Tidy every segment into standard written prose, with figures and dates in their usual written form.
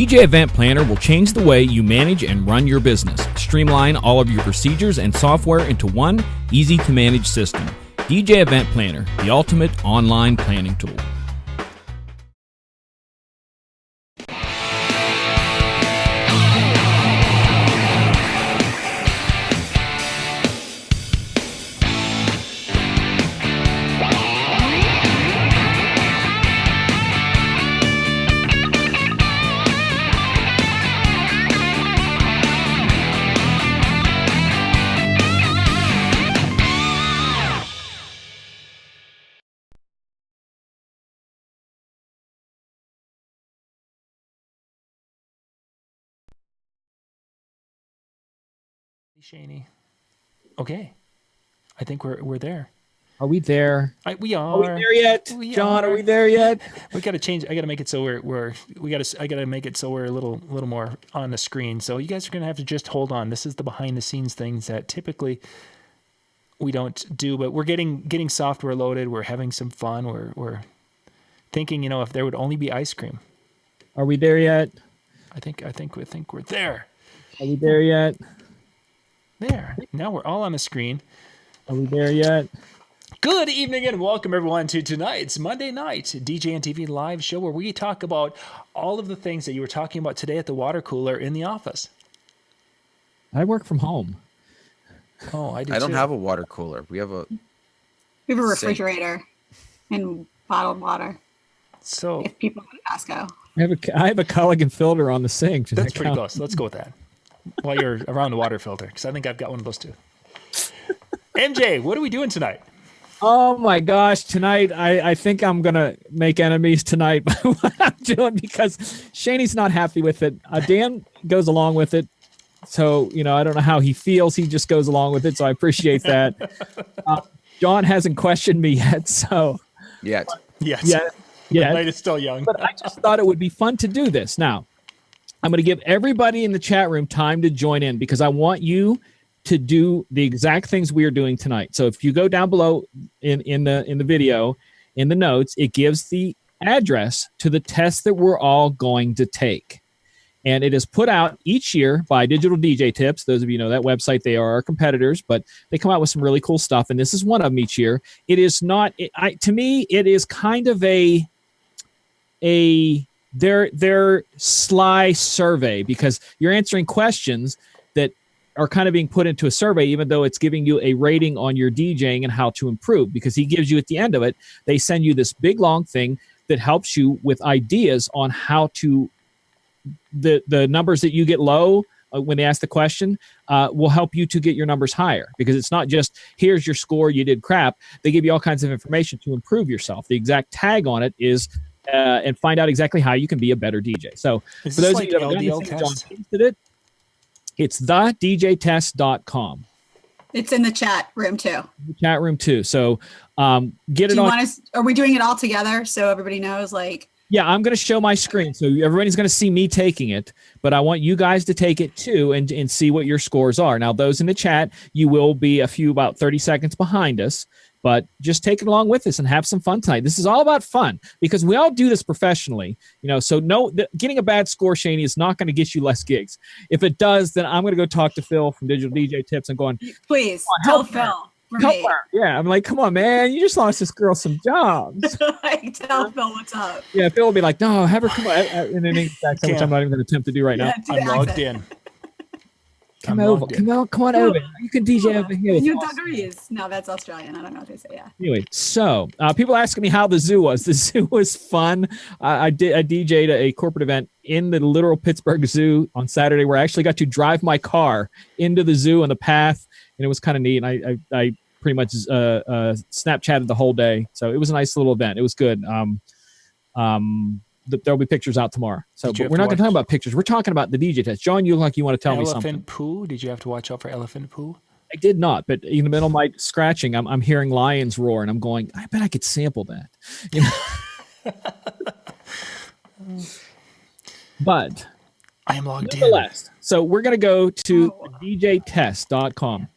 DJ Event Planner will change the way you manage and run your business. Streamline all of your procedures and software into one easy-to-manage system. DJ Event Planner, the ultimate online planning tool. Shaney. Okay. I think we're there. Are we there? We are. Are we there yet? John, are we there yet? We got to change. I got to make it so I got to make it so we're a little more on the screen. So you guys are going to have to just hold on. This is the behind the scenes things that typically we don't do, but we're getting software loaded. We're having some fun. We're thinking, if there would only be ice cream. Are we there yet? I think we're there. Are we there yet? There. Now we're all on the screen. Are we there yet? Good evening and welcome everyone to tonight's Monday night DJNTV live show where we talk about all of the things that you were talking about today at the water cooler in the office. I work from home. Oh, I do. I don't too. have a water cooler. We have a refrigerator and bottled water. So if people go to Costco. I have a Culligan filter on the sink. Does that's that pretty count? close. Let's go with that. While you're around the water filter, because I think I've got one of those too. MJ, what are we doing tonight? Oh my gosh, tonight I think I'm gonna make enemies tonight by what I'm doing because Shaney's not happy with it. Dan goes along with it, so I don't know how he feels. He just goes along with it, so I appreciate that. John hasn't questioned me yet, so yet. Yes. Yeah. The night is still young. But I just thought it would be fun to do this. Now, I'm going to give everybody in the chat room time to join in because I want you to do the exact things we are doing tonight. So if you go down below in the video, in the notes, it gives the address to the test that we're all going to take. And it is put out each year by Digital DJ Tips. Those of you know that website, they are our competitors, but they come out with some really cool stuff. And this is one of them each year. It is not, to me, it is kind of their sly survey because you're answering questions that are kind of being put into a survey, even though it's giving you a rating on your DJing and how to improve, because he gives you at the end of it, they send you this big long thing that helps you with ideas on how to, the numbers that you get low when they ask the question will help you to get your numbers higher, because it's not just here's your score, you did crap. They give you all kinds of information to improve yourself. The exact tag on it is and find out exactly how you can be a better DJ. So is for those of you that have done John posted it, it's thedjtest.com. It's in the chat room too. The chat room too. So get it on. Are we doing it all together so everybody knows? Yeah, I'm going to show my screen. So everybody's going to see me taking it, but I want you guys to take it too and see what your scores are. Now, those in the chat, you will be about 30 seconds behind us. But just take it along with us and have some fun tonight. This is all about fun because we all do this professionally, So getting a bad score, Shaney, is not going to get you less gigs. If it does, then I'm going to go talk to Phil from Digital DJ Tips and going, please tell Phil. Help her. Yeah, I'm like, come on, man, you just lost this girl some jobs. Tell Phil what's up. Yeah, Phil will be like, no, have her come on in an English accent, which I'm not even going to attempt to do right now. I'm logged in. Come on over. You can DJ over here. You degrees. No, that's Australian. I don't know what they say. Yeah. Anyway, so people asking me how the zoo was. The zoo was fun. I DJ'd a corporate event in the literal Pittsburgh Zoo on Saturday, where I actually got to drive my car into the zoo on the path, and it was kind of neat. And I pretty much Snapchatted the whole day, so it was a nice little event. It was good. There'll be pictures out tomorrow. So but we're not going to talk about pictures. We're talking about the DJ test. John, you look like you want to tell me something. Elephant poo? Did you have to watch out for elephant poo? I did not, but in the middle of my scratching, I'm hearing lions roar, and I'm going, I bet I could sample that. But I am logged in. So we're going to go to djtest.com.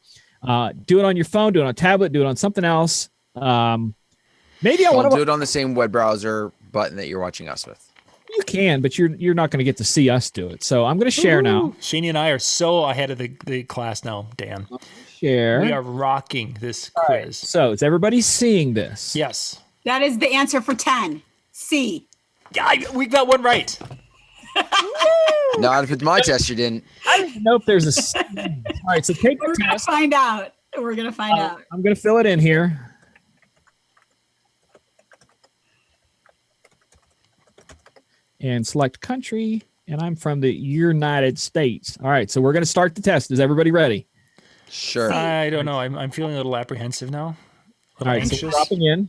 Do it on your phone, do it on a tablet, do it on something else. Maybe I want to do it on the same web browser button that you're watching us with. You can, but you're not going to get to see us do it. So I'm going to share now. Sheenie and I are so ahead of the class now, Dan. Share. We are rocking this quiz. Right. So is everybody seeing this? Yes. That is the answer for 10. C. Yeah, we got one right. Not if it's my test, you didn't. I don't even know if there's a. All right, so take the We're gonna test. find out. We're gonna find out. I'm going to fill it in here. And select country, and I'm from the United States. All right, so we're going to start the test. Is everybody ready? Sure. I don't know. I'm feeling a little apprehensive now. All right, so we're dropping in.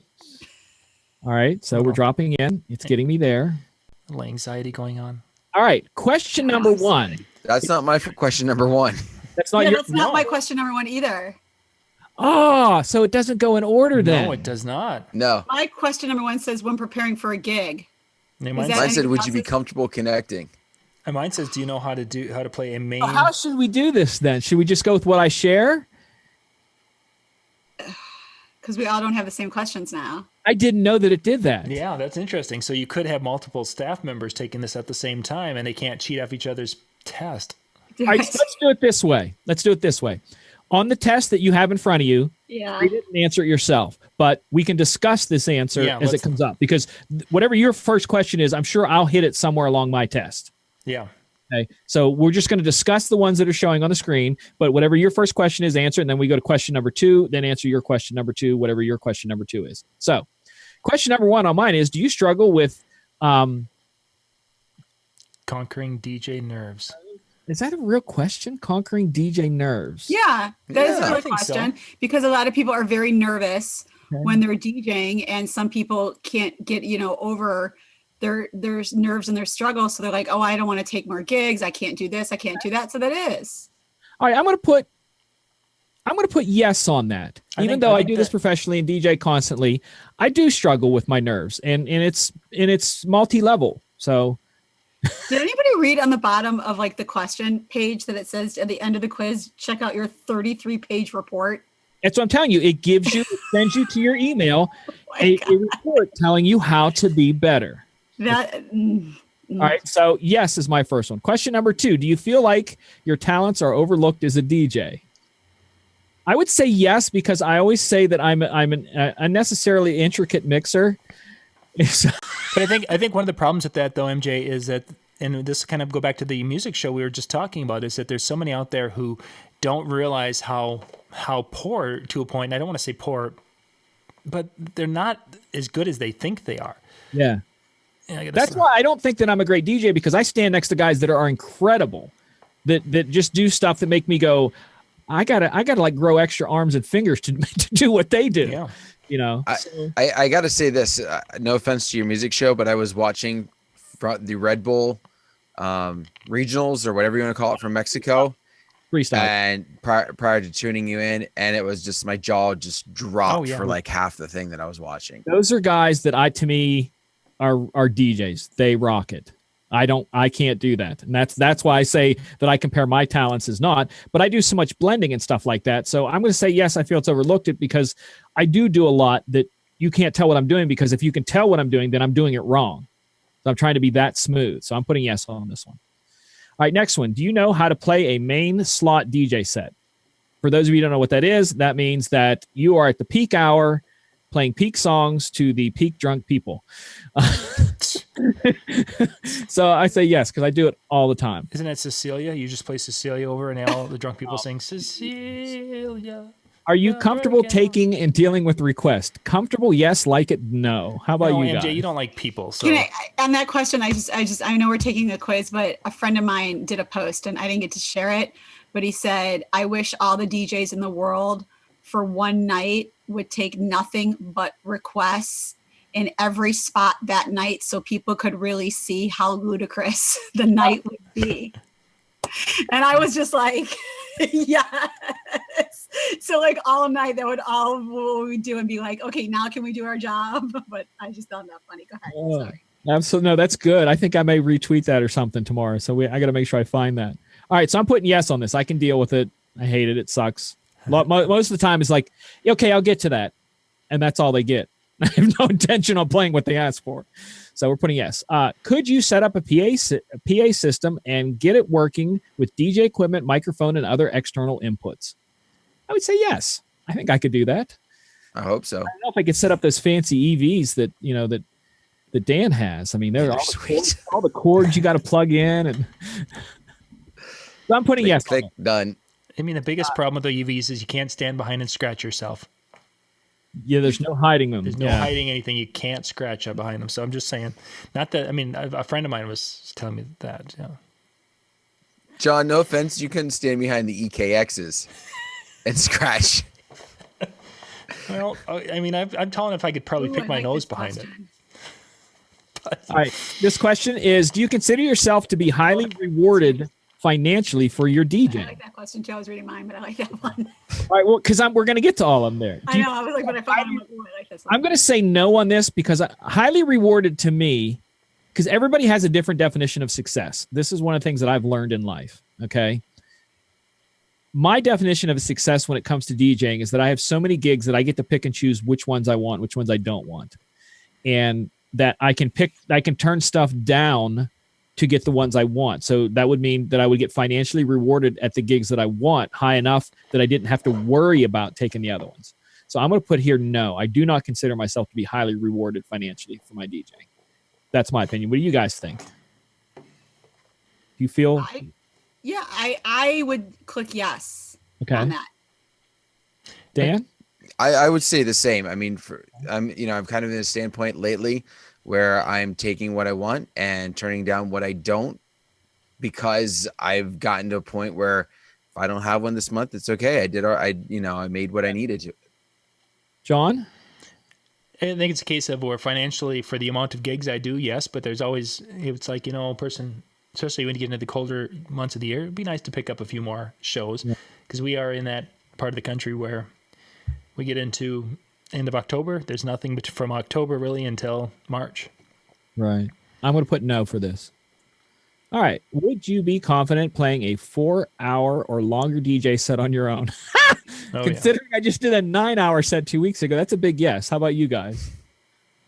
All right, so we're dropping in. It's getting me there. A little anxiety going on. All right, question number 1. That's not my question number 1. That's not Yeah, your. that's not my question number 1 either. Oh, so it doesn't go in order then. No, it does not. No. My question number 1 says when preparing for a gig. Mine, that- Mine said, any would you be process? comfortable connecting? and mine says, do you know how to play a main? How should we do this then? Should we just go with what I share? Because we all don't have the same questions now. I didn't know that it did that. Yeah, that's interesting. So you could have multiple staff members taking this at the same time, and they can't cheat off each other's test. All right, so let's do it this way. Let's do it this way. On the test that you have in front of you, Yeah. read it and answer it yourself. But we can discuss this answer Yeah, as it let's- comes up, because whatever your first question is, I'm sure I'll hit it somewhere along my test. Yeah. Okay, so we're just going to discuss the ones that are showing on the screen, but whatever your first question is, answer, and then we go to question number 2, then answer your question number 2, whatever your question number 2 is. So question number 1 on mine is, do you struggle with, Conquering DJ nerves. is that a real question? Conquering DJ nerves? Yeah, that is Yeah, a I good think so. question because a lot of people are very nervous when they're DJing, and some people can't get over their nerves and their struggles. So they're like, "Oh, I don't want to take more gigs. I can't do this. I can't do that." So that is. All right, I'm going to put yes on that. Even though I do this professionally and DJ constantly, I do struggle with my nerves, and it's multi-level. So Did anybody read on the bottom of like the question page that it says at the end of the quiz, check out your 33-page report? that's what I'm telling you. It gives you, it sends you to your email a report telling you how to be better. That All right, so yes is my first one. Question number 2, do you feel like your talents are overlooked as a DJ? I would say yes, because I always say that I'm an unnecessarily intricate mixer. But I think one of the problems with that, though, MJ, is that, and this kind of go back to the music show we were just talking about, is that there's so many out there who don't realize how poor, to a point. And I don't want to say poor, but they're not as good as they think they are. Yeah. Yeah, That's why I don't think that I'm a great DJ, because I stand next to guys that are incredible, that just do stuff that make me go, I gotta like grow extra arms and fingers to do what they do. Yeah. You know. I got to say this. No offense to your music show, but I was watching the Red Bull regionals or whatever you want to call it from Mexico. Freestyle. And prior to tuning you in, and it was just my jaw just dropped yeah. for like half the thing that I was watching. Those are guys that to me are DJs. They rock it. I can't do that. And that's why I say that I compare my talents as not, but I do so much blending and stuff like that. So I'm going to say, yes, I feel it's overlooked it, because I do a lot that you can't tell what I'm doing, because if you can tell what I'm doing, then I'm doing it wrong. So I'm trying to be that smooth. So I'm putting yes on this one. All right, next one. Do you know how to play a main slot DJ set? For those of you who don't know what that is, that means that you are at the peak hour playing peak songs to the peak drunk people. So I say yes, because I do it all the time. Isn't that Cecilia? You just play Cecilia over, and all the drunk people sing Cecilia. Are you comfortable taking and dealing with requests? Comfortable? Yes. Like it? No. How about No, you MJ, guys? you don't like people. So On that question, I know we're taking a quiz, but a friend of mine did a post and I didn't get to share it, but he said, I wish all the DJs in the world for one night would take nothing but requests in every spot that night, so people could really see how ludicrous the night would be. And I was just like, yes. So like all night, that would all what we do and be like, okay, now can we do our job? But I just found that funny. Go ahead. Sorry. Absolutely. No, that's good. I think I may retweet that or something tomorrow. So I got to make sure I find that. All right. So I'm putting yes on this. I can deal with it. I hate it. It sucks. Most of the time it's like, okay, I'll get to that. And that's all they get. I have no intention on playing what they asked for. So we're putting yes. Could you set up a PA system and get it working with DJ equipment, microphone, and other external inputs? I would say yes. I think I could do that. I hope so. I don't know if I could set up those fancy EVs that that Dan has. I mean, they're all the cords you got to plug in, and so I'm putting Click, yes. click, done. I mean, the biggest problem with the EVs is you can't stand behind and scratch yourself. Yeah, there's no hiding them. There's no hiding anything. You can't scratch up behind them. So I'm just saying, not that. I mean, a friend of mine was telling me that. Yeah. John, no offense, you couldn't stand behind the EKXs and scratch. Well, I mean, I'm telling if I could probably pick my nose behind it. All right. This question is: do you consider yourself to be highly rewarded financially for your DJ? I like that question too. I was reading mine, but I like that one. All right. Well, because we're going to get to all of them there. I know. I was like, when I found them, I like this one. I'm going to say no on this because highly rewarded to me, because everybody has a different definition of success. This is one of the things that I've learned in life. Okay. My definition of success when it comes to DJing is that I have so many gigs that I get to pick and choose which ones I want, which ones I don't want. And that I can turn stuff down to get the ones I want. So that would mean that I would get financially rewarded at the gigs that I want high enough that I didn't have to worry about taking the other ones. So I'm going to put here, no, I do not consider myself to be highly rewarded financially for my DJing. That's my opinion. What do you guys think? Do you feel? I would click yes on that. Dan? I would say the same. I mean, I'm kind of in a standpoint lately where I'm taking what I want and turning down what I don't, because I've gotten to a point where if I don't have one this month, it's okay. I made what I needed to. John? I think it's a case of where financially for the amount of gigs I do, yes, but there's always, it's like, a person, especially when you get into the colder months of the year, it'd be nice to pick up a few more shows because we are in that part of the country where we get into end of October. There's nothing from October really until March. Right. I'm going to put no for this. All right. Would you be confident playing a 4-hour or longer DJ set on your own? Considering I just did a 9-hour set 2 weeks ago, that's a big yes. How about you guys?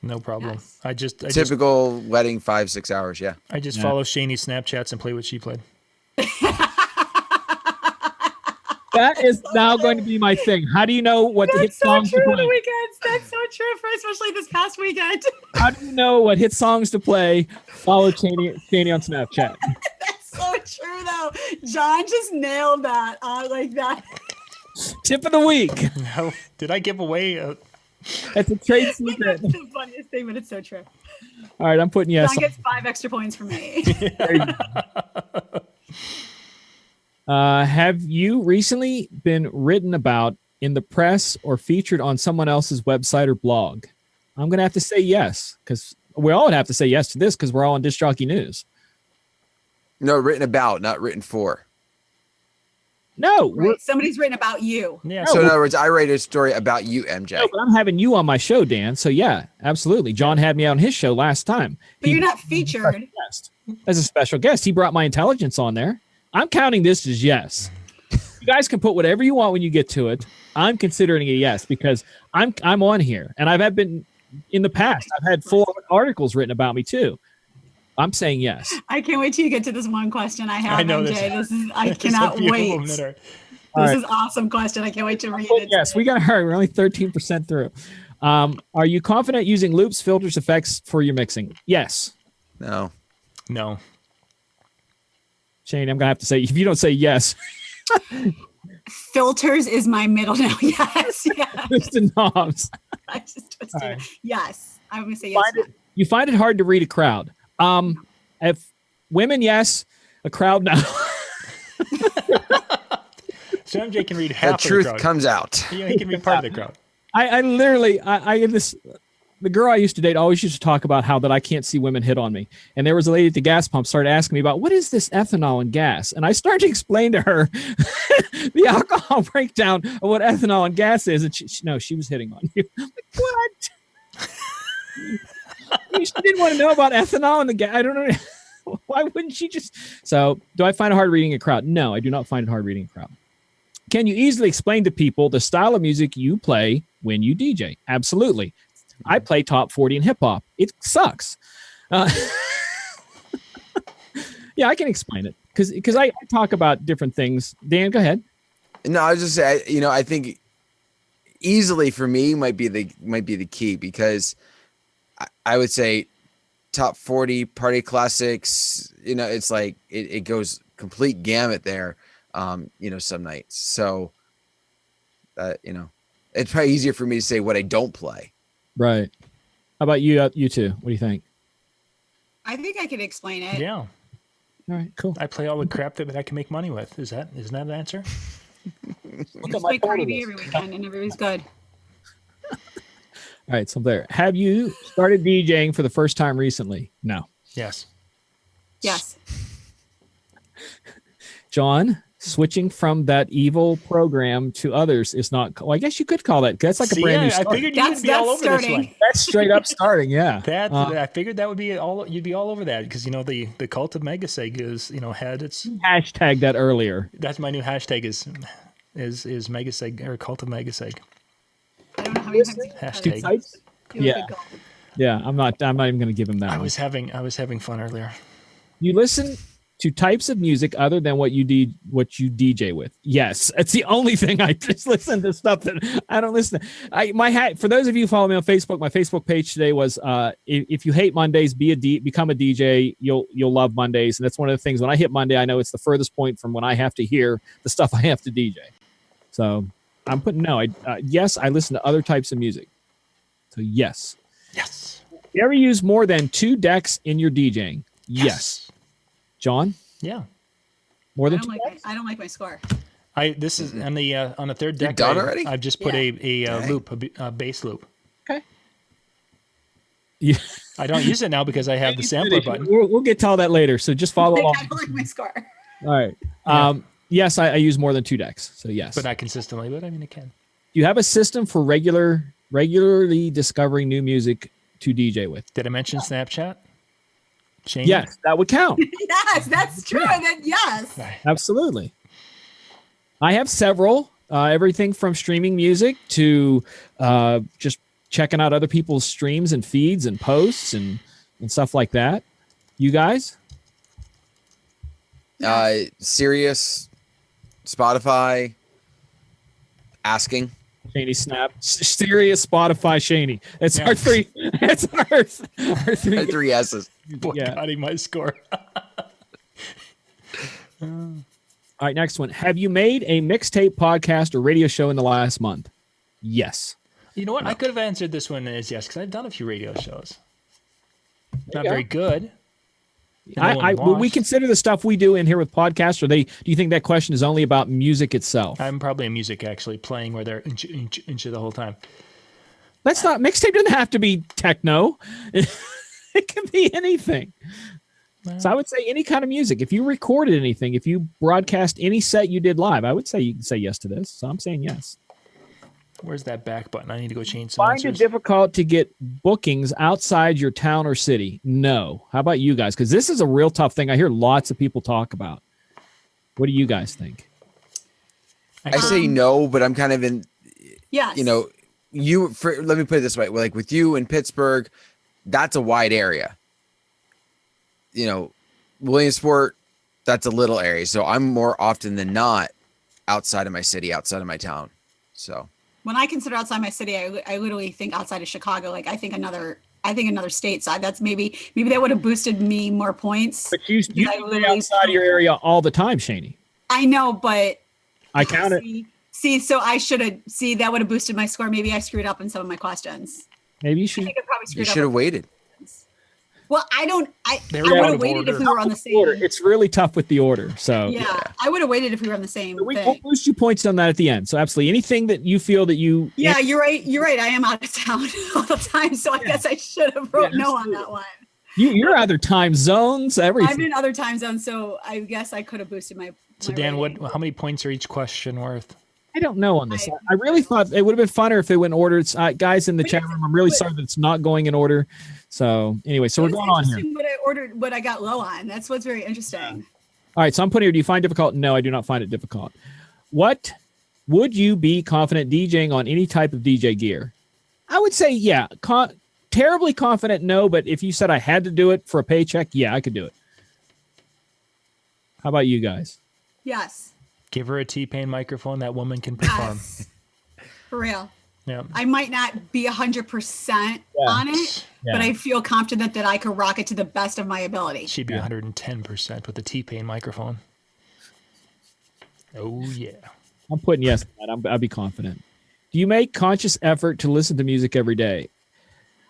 No problem. Yes. I typical wedding 5-6 hours. Yeah. I just follow Shanie's Snapchats and play what she played. That is now going to be my thing. How do you know what hit songs to play? On the weekends. That's so true, especially this past weekend. How do you know what hit songs to play? Follow Shanie on Snapchat. That's so true, though. John just nailed that. Like that. Tip of the week. No, did I give away? That's a trade secret. That's the funniest thing, but it's so true. All right, I'm putting yes. John gets 5 extra points from me. Have you recently been written about in the press or featured on someone else's website or blog? I'm going to have to say yes, because we all would have to say yes to this because we're all on Disc Jockey News. No, written about, not written for. No. Right. Somebody's written about you. Yeah. So in other words, I write a story about you, MJ. No, but I'm having you on my show, Dan. So yeah, absolutely. John had me on his show last time. But you're not featured. As a special guest. He brought my intelligence on there. I'm counting this as yes. You guys can put whatever you want when you get to it. I'm considering a yes because I'm on here, and I've been in the past. I've had 4 articles written about me too. I'm saying yes. I can't wait till you get to this one question I have, MJ. I this cannot wait. This is awesome question. I can't wait to read it. Yes, we got to hurry. We're only 13% through. Are you confident using loops, filters, effects for your mixing? Yes. No. Shane, I'm going to have to say, if you don't say yes. Filters is my middle now. Yes. Twisted knobs. I just twisted it. Yes. I'm going to say yes. You find it hard to read a crowd. If women, yes. A crowd, no. So MJ can read half the of the crowd. truth comes out. Yeah, he can read part of the crowd. I literally, the girl I used to date always used to talk about how that I can't see women hit on me. And there was a lady at the gas pump started asking me about what is this ethanol and gas? And I started to explain to her the alcohol breakdown of what ethanol and gas is. And she was hitting on you. I'm like, what? She didn't want to know about ethanol and the gas. I don't know. Why wouldn't she just? So do I find it hard reading a crowd? No, I do not find it hard reading a crowd. Can you easily explain to people the style of music you play when you DJ? Absolutely. I play top 40 in hip hop. It sucks. Yeah, I can explain it because I talk about different things. Dan, go ahead. No, I was just saying, I think easily for me might be the key, because I would say top 40 party classics, it's like it goes complete gamut there, some nights. So, it's probably easier for me to say what I don't play. Right. How about you? You two? What do you think? I think I could explain it. Yeah. All right, cool. I play all the crap that I can make money with. Isn't that an answer? I just play Cardi B every weekend, and everybody's good. All right, so there. Have you started DJing for the first time recently? No. Yes. Yes. John, switching from that evil program to others is not. Well, I guess you could call that. That's like a brand new start. I figured you would be all over starting. this one. That's straight up starting. Yeah. I figured that would be all. You'd be all over that because the cult of Megaseg is had its hashtag that earlier. That's my new hashtag is Megaseg or cult of Megaseg. I don't know how many times Hashtag. Yeah. I'm not even going to give him that. I was having fun earlier. You listen to types of music other than what you DJ with. Yes, it's the only thing. I just listen to stuff that I don't listen to. For those of you who follow me on Facebook, my Facebook page today was if you hate Mondays, become a DJ. You'll love Mondays, and that's one of the things. When I hit Monday, I know it's the furthest point from when I have to hear the stuff I have to DJ. So I'm putting yes. I listen to other types of music. So yes. You ever use more than 2 decks in your DJing? Yes. John? Yeah. More than I don't like my score. This is on the third deck. You're done already? I've just put a loop, a bass loop. Okay. Yeah. I don't use it now because I have the sampler button. We'll get to all that later. So just follow along. I don't like my score. All right. Yes, I use more than 2 decks. So yes. But not consistently, but I mean, it can. Do you have a system for regularly discovering new music to DJ with? Did I mention Snapchat? Shane? Yes, that would count. Yes, that's true. Then yes. Absolutely. I have several, everything from streaming music to just checking out other people's streams and feeds and posts and stuff like that. You guys? Sirius, Spotify, asking. Shaney Snap, Sirius, Spotify, Shaney. That's our three. That's our three. 3 S's. Boycotting my score. All right, next one. Have you made a mixtape, podcast, or radio show in the last month? Yes. You know what? I could have answered this one as yes, because I've done a few radio shows. Not very good. We consider the stuff we do in here with podcasts, or do you think that question is only about music itself? I'm probably a music actually playing where they're into the whole time. That's not mixtape. Doesn't have to be techno. It can be anything. So I would say any kind of music. If you recorded anything, if you broadcast any set you did live, I would say you can say yes to this. So I'm saying yes. Where's that back button? I need to go change some answers. Find it difficult to get bookings outside your town or city? No. How about you guys? Because this is a real tough thing. I hear lots of people talk about. What do you guys think? I say no, but I'm kind of in. Yes. Let me put it this way: like with you in Pittsburgh, that's a wide area. Williamsport, that's a little area. So I'm more often than not outside of my city, outside of my town. So. When I consider outside my city, I literally think outside of Chicago. Like I think another state side. That's maybe that would have boosted me more points. But you stay outside of your area all the time, Shaney. I know, but I count it. See, so I should have. See, that would have boosted my score. Maybe I screwed up in some of my questions. Maybe you should. I think I probably screwed up. You should have waited. Well, I would have waited if we were on the same. It's really tough with the order. So yeah. I would have waited if we were on the same. We'll boost you points on that at the end. So absolutely, anything that you feel that you. Yeah, you're right. You're right. I am out of town all the time, so I guess I should have wrote no on that one. You're other time zones. Everything. I'm in other time zones, so I guess I could have boosted my. So Dan, how many points are each question worth? I don't know on this. I really thought it would have been funner if it went in order. It's, guys in the chat room, I'm really sorry that it's not going in order. So anyway, we're going on here. What I got low on. That's what's very interesting. All right, so I'm putting here, do you find it difficult? No, I do not find it difficult. What would you be confident DJing on any type of DJ gear? I would say, yeah. Terribly confident, no. But if you said I had to do it for a paycheck, yeah, I could do it. How about you guys? Yes. Give her a T-Pain microphone. That woman can perform. Yes. For real. Yeah. I might not be 100% on it, but I feel confident that I could rock it to the best of my ability. She'd be 110% with a T-Pain microphone. Oh, yeah. I'm putting yes on that. I'll be confident. Do you make conscious effort to listen to music every day?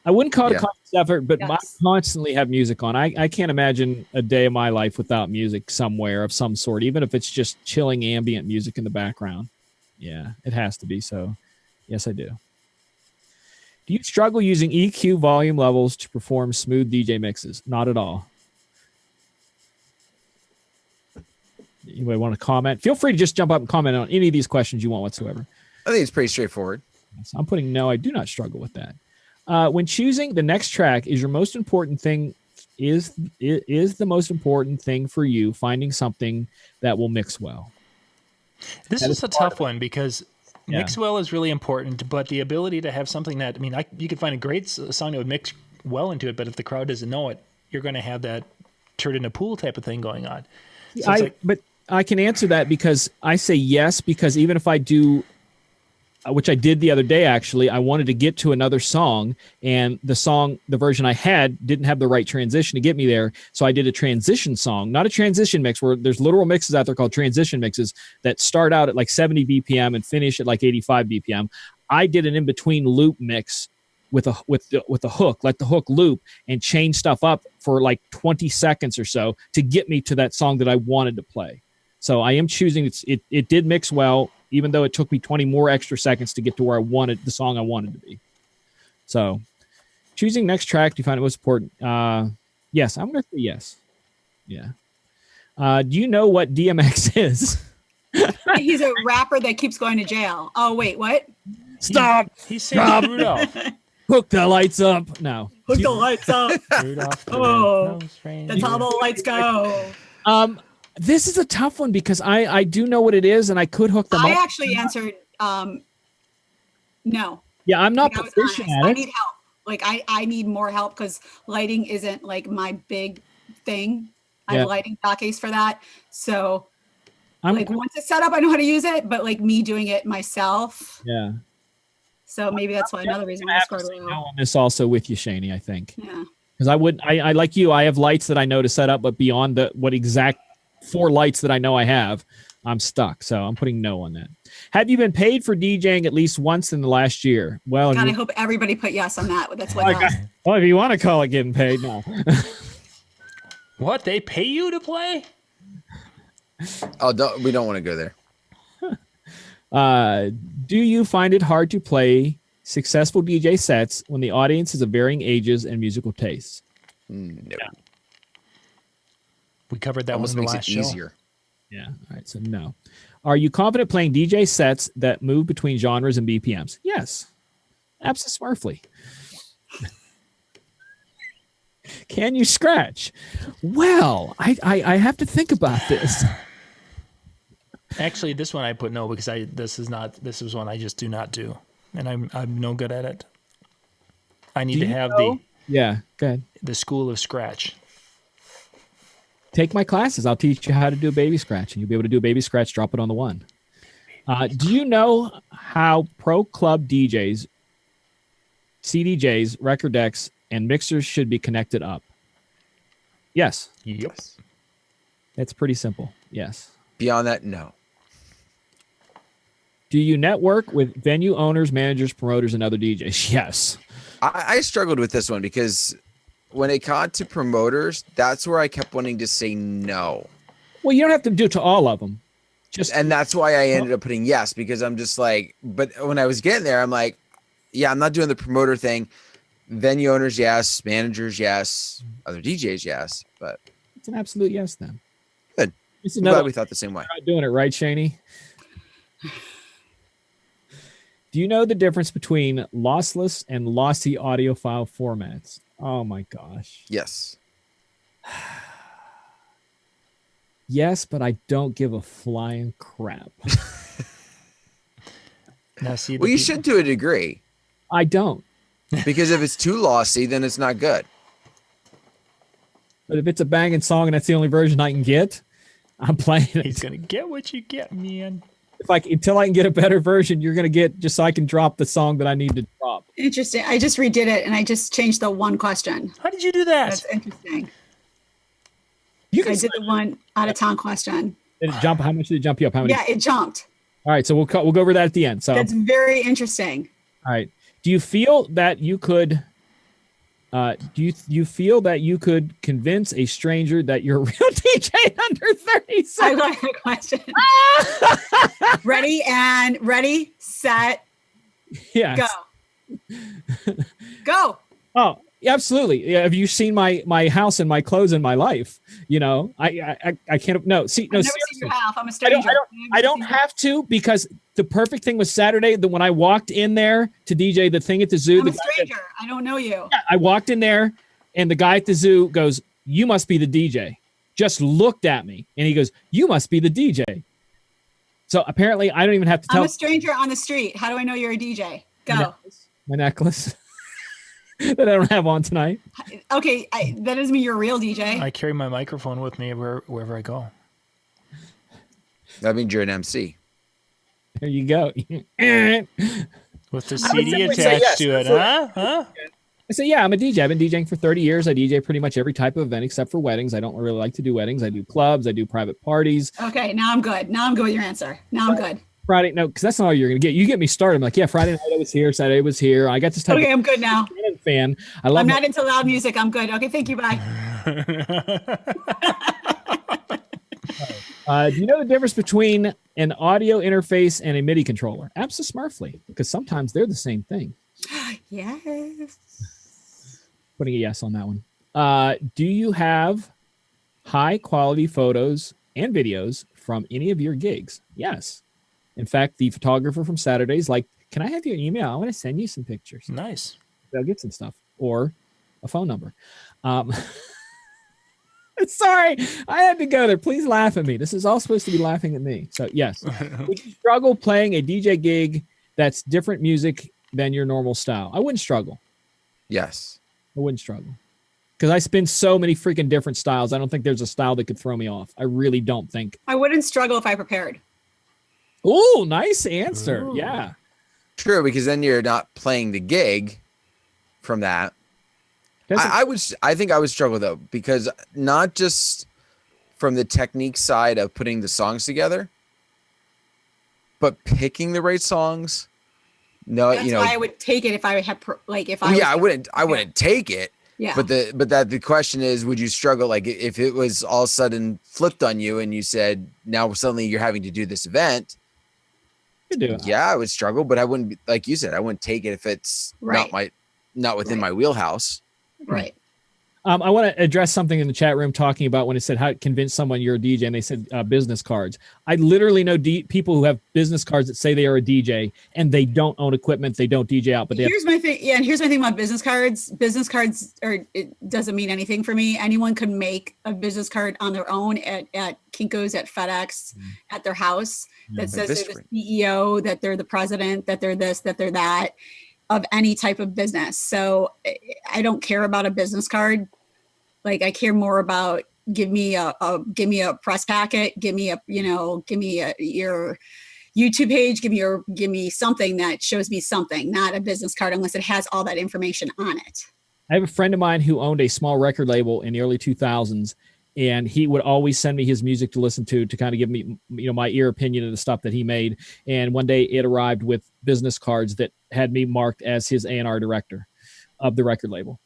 I wouldn't call it a conscious effort, but I constantly have music on. I can't imagine a day of my life without music somewhere of some sort, even if it's just chilling ambient music in the background. Yeah, it has to be. So, yes, I do. Do you struggle using EQ volume levels to perform smooth DJ mixes? Not at all. Anybody want to comment? Feel free to just jump up and comment on any of these questions you want whatsoever. I think it's pretty straightforward. So I'm putting no, I do not struggle with that. When choosing the next track, is the most important thing for you finding something that will mix well? This is a tough one because mix well is really important, but the ability to have something that, you could find a great song that would mix well into it, but if the crowd doesn't know it, you're going to have that turd in a pool type of thing going on. So but I can answer that because I say yes, because even if I do, which I did the other day, actually, I wanted to get to another song, and the version I had didn't have the right transition to get me there. So I did a transition song, not a transition mix, where there's literal mixes out there called transition mixes that start out at like 70 BPM and finish at like 85 BPM. I did an in-between loop mix with a hook, let the hook loop and change stuff up for like 20 seconds or so to get me to that song that I wanted to play. So I am choosing, it did mix well, even though it took me 20 more extra seconds to get to where I wanted the song I wanted to be. So choosing next track, do you find it most important? Yes, I'm going to say yes. Yeah. Do you know what DMX is? He's a rapper that keeps going to jail. Oh, wait, what? Stop. He's saying Rudolph. Hook the lights up. No. Hook the lights up. Rudolph. That's how the lights go. This is a tough one because I do know what it is and I could hook them up. I actually answered no. Yeah, I'm not proficient at it. I need help. Like I need more help because lighting isn't like my big thing. I have lighting jockeys for that. So once it's set up, I know how to use it, but like me doing it myself. Yeah. So maybe that's why another reason why I scored no on this also with you, Shani, I think. Yeah. Because I like you, I have lights that I know to set up, but beyond what exact 4 lights that I know I have, I'm stuck. So I'm putting no on that. Have you been paid for DJing at least once in the last year? Well, God, I hope everybody put yes on that. That's what. Well, if you want to call it getting paid, no. What? They pay you to play? Oh, we don't want to go there. Do you find it hard to play successful DJ sets when the audience is of varying ages and musical tastes? No. We covered that Almost one in the makes last it show. easier. Yeah. All right. So no. Are you confident playing DJ sets that move between genres and BPMs? Yes. Absolutely. Can you scratch? Well, I have to think about this. Actually, this one I put no because this is one I just do not do, and I'm no good at it. I need to have go ahead. The school of scratch. Take my classes. I'll teach you how to do a baby scratch, and you'll be able to do a baby scratch. Drop it on the one. Do you know how pro club DJs, CDJs, record decks, and mixers should be connected up? Yes. Yep. It's pretty simple. Yes. Beyond that, no. Do you network with venue owners, managers, promoters, and other DJs? Yes. I struggled with this one because when it got to promoters, that's where I kept wanting to say no. Well, you don't have to do it to all of them. And that's why I ended up putting yes, because I'm just like, but when I was getting there, I'm like, yeah, I'm not doing the promoter thing. Venue owners, yes. Managers, yes. Other DJs, yes. But it's an absolute yes then. Good. I'm glad we thought the same way. You're not doing it right, Shani? Do you know the difference between lossless and lossy audio file formats? Oh my gosh. Yes. Yes, but I don't give a flying crap. Now, see, well, you should to a degree. I don't. Because if it's too lossy, then it's not good. But if it's a banging song and that's the only version I can get, I'm playing it. He's gonna get what you get, man. Until I can get a better version, you're gonna get just so I can drop the song that I need to drop. Interesting. I just redid it and I just changed the one question. How did you do that? That's interesting. You can I did the one out of town question. Did it jump? How much did it jump you up? How many? Yeah, it jumped. All right, so we'll go over that at the end. So That's very interesting. all right. Do you feel that you could? Do you feel that you could convince a stranger that you're a real DJ under 30 I seconds? like the question. Ready, set, Yes. go. Go. Oh, absolutely. Yeah, have you seen my house and my clothes and my life? You know, I can't. No, see, no. I've never seen your Seriously. house. I'm a stranger. I don't have to, because the perfect thing was Saturday that when I walked in there to DJ the thing at the zoo. I'm the a guy stranger. I don't know you. I walked in there and the guy at the zoo goes, "You must be the DJ." Just looked at me and he goes, "You must be the DJ." So apparently I don't even have to tell. I'm a stranger on the street. How do I know you're a DJ? Go. My necklace that I don't have on tonight. Okay, that doesn't mean you're a real DJ. I carry my microphone with me wherever I go. That means you're an MC. There you go. With the would CD say attached yes. to it, huh? I say, yeah, I'm a DJ. I've been DJing for 30 years. I DJ pretty much every type of event except for weddings. I don't really like to do weddings. I do clubs. I do private parties. Okay, now I'm good. Now I'm good with your answer. Now I'm good. Friday, no, because that's not all you're going to get. You get me started. I'm like, yeah, Friday night I was here. Saturday was here. I got this type Okay, of I'm good now. fan. I love I'm not into loud music. I'm good. Okay, thank you. Bye. Do you know the difference between an audio interface and a MIDI controller? Absolutely, because sometimes they're the same thing. Yes. Putting a yes on that one. Do you have high quality photos and videos from any of your gigs? Yes. In fact, the photographer from Saturday's like, "Can I have your email? I want to send you some pictures." Nice. They'll get some stuff or a phone number. Sorry, I had to go there. Please laugh at me. This is all supposed to be laughing at me. So yes, would you struggle playing a DJ gig that's different music than your normal style? I wouldn't struggle. Yes. I wouldn't struggle because I spin so many freaking different styles. I don't think there's a style that could throw me off. I really don't think. I wouldn't struggle if I prepared. Oh, nice answer. Ooh. Yeah. True, because then you're not playing the gig from that. I think I would struggle though, because not just from the technique side of putting the songs together, but picking the right songs. No, That's why I would take it if I had I wouldn't take it. Yeah. But the question is, would you struggle? Like if it was all of a sudden flipped on you and you said, now suddenly you're having to do this event. You do it. Yeah, I would struggle, but I wouldn't be, like you said, I wouldn't take it if it's not within my wheelhouse. Right. I want to address something in the chat room talking about when it said how to convince someone you're a DJ, and they said business cards. I literally know people who have business cards that say they are a DJ and they don't own equipment, they don't DJ out. But here's my thing. Yeah, and here's my thing about business cards. Business cards it doesn't mean anything for me. Anyone could make a business card on their own at Kinko's, at FedEx, at their house that says they're the CEO, that they're the president, that they're this, that they're that, of any type of business. So I don't care about a business card. Like I care more about give me a press packet, give me your YouTube page, give me something that shows me something, not a business card unless it has all that information on it. I have a friend of mine who owned a small record label in the early 2000s, and he would always send me his music to listen to kind of give me, my ear opinion of the stuff that he made. And one day it arrived with business cards that had me marked as his A&R director of the record label.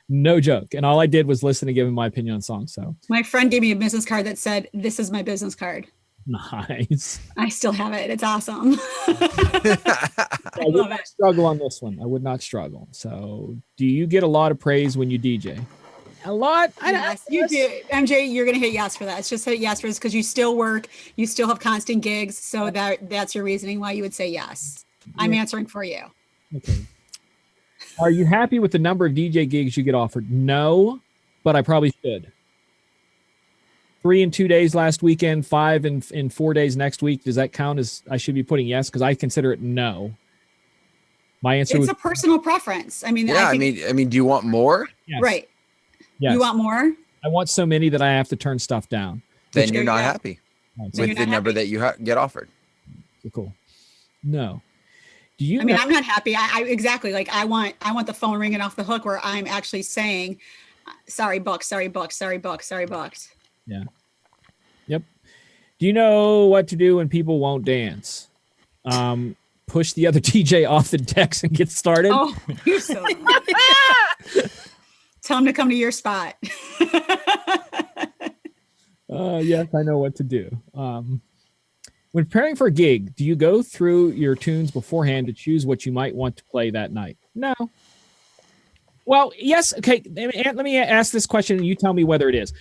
No joke. And all I did was listen and give him my opinion on songs. So my friend gave me a business card that said, "This is my business card." Nice. I still have it. It's awesome. I would not struggle on this one. I would not struggle. So do you get a lot of praise when you DJ? A lot? Yes, you do. MJ, you're going to hit yes for that. It's just hit yes for this because you still work. You still have constant gigs. So that's your reasoning why you would say yes. I'm answering for you. Okay. Are you happy with the number of DJ gigs you get offered? No, but I probably should. 3 in 2 days last weekend, 5 in 4 days next week. Does that count as I should be putting yes? Because I consider it no. My answer It's was a personal preference. I mean, Yeah, I think, I mean, do you want more? yes. right. Yes. You want more? I want so many that I have to turn stuff down. Then There you're you not go. happy Right, Then with you're the not number happy. that you get offered. so cool. No. Do you I mean, know? I'm not happy. I exactly like I want the phone ringing off the hook where I'm actually saying, sorry, Bucks, sorry, Bucks, sorry, Bucks, sorry, Bucks. Yeah. Yep. Do you know what to do when people won't dance? Push the other DJ off the decks and get started. Oh, you're so tell him to come to your spot. Yes, I know what to do. When preparing for a gig, do you go through your tunes beforehand to choose what you might want to play that night? No. Well, yes. Okay. Let me ask this question and you tell me whether it is.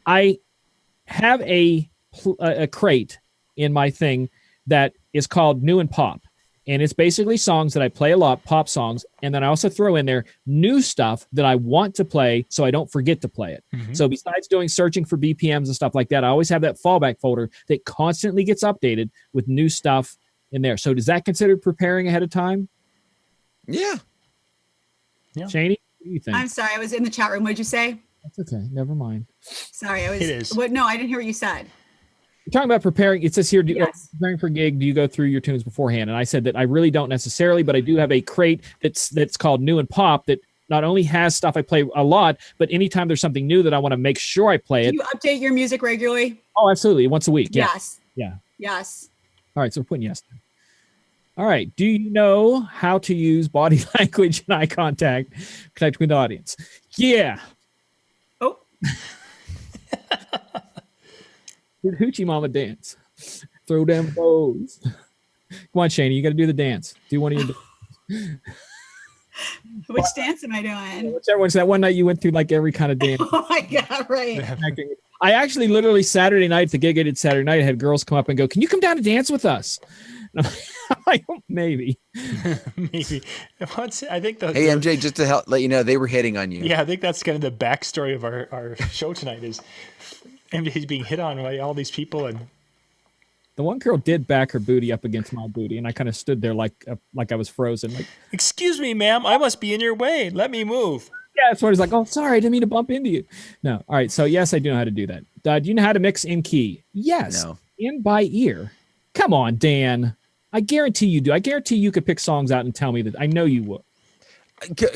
I have a crate in my thing that is called New and Pop. And it's basically songs that I play a lot, pop songs. And then I also throw in there new stuff that I want to play so I don't forget to play it. Mhm. So besides doing searching for BPMs and stuff like that, I always have that fallback folder that constantly gets updated with new stuff in there. So does that consider preparing ahead of time? Yeah. Yeah. Shaney, what do you think? I'm sorry, I was in the chat room. What'd you say? That's okay. Never mind. Sorry, I was. It is. What? No, I didn't hear what you said. You're talking about preparing. It says here, Yes. preparing for a gig, do you go through your tunes beforehand? And I said that I really don't necessarily, but I do have a crate that's called New and Pop that not only has stuff I play a lot, but anytime there's something new that I want to make sure I play Do it. you update your music regularly? Oh, absolutely. Once a week. Yeah. Yes. Yeah. Yes. All right. So we're putting yes. All right. Do you know how to use body language and eye contact connect with the audience? Yeah. Oh, Did Hoochie Mama dance? Throw them bows. Come on, Shani. You got to do the dance. Do one of your. which dance am I doing? Whichever one's that one night you went through like every kind of dance. Oh my God! Right. I actually literally Saturday night, the gig I did Saturday night, I had girls come up and go, "Can you come down and dance with us?" And I'm like, maybe. Maybe. I think the Hey, MJ, just to let you know, they were hitting on you. Yeah, I think that's kind of the backstory of our show tonight is MJ's being hit on by all these people, and The one girl did back her booty up against my booty, and I kind of stood there like I was frozen. Like, excuse me, ma'am, I must be in your way. Let me move. yeah, that's what he's like. Oh, sorry, I didn't mean to bump into you. No, all right. So yes, I do know how to do that. Do you know how to mix in key? Yes, No. in by ear. Come on, Dan. I guarantee you do. I guarantee you could pick songs out and tell me that. I know you would.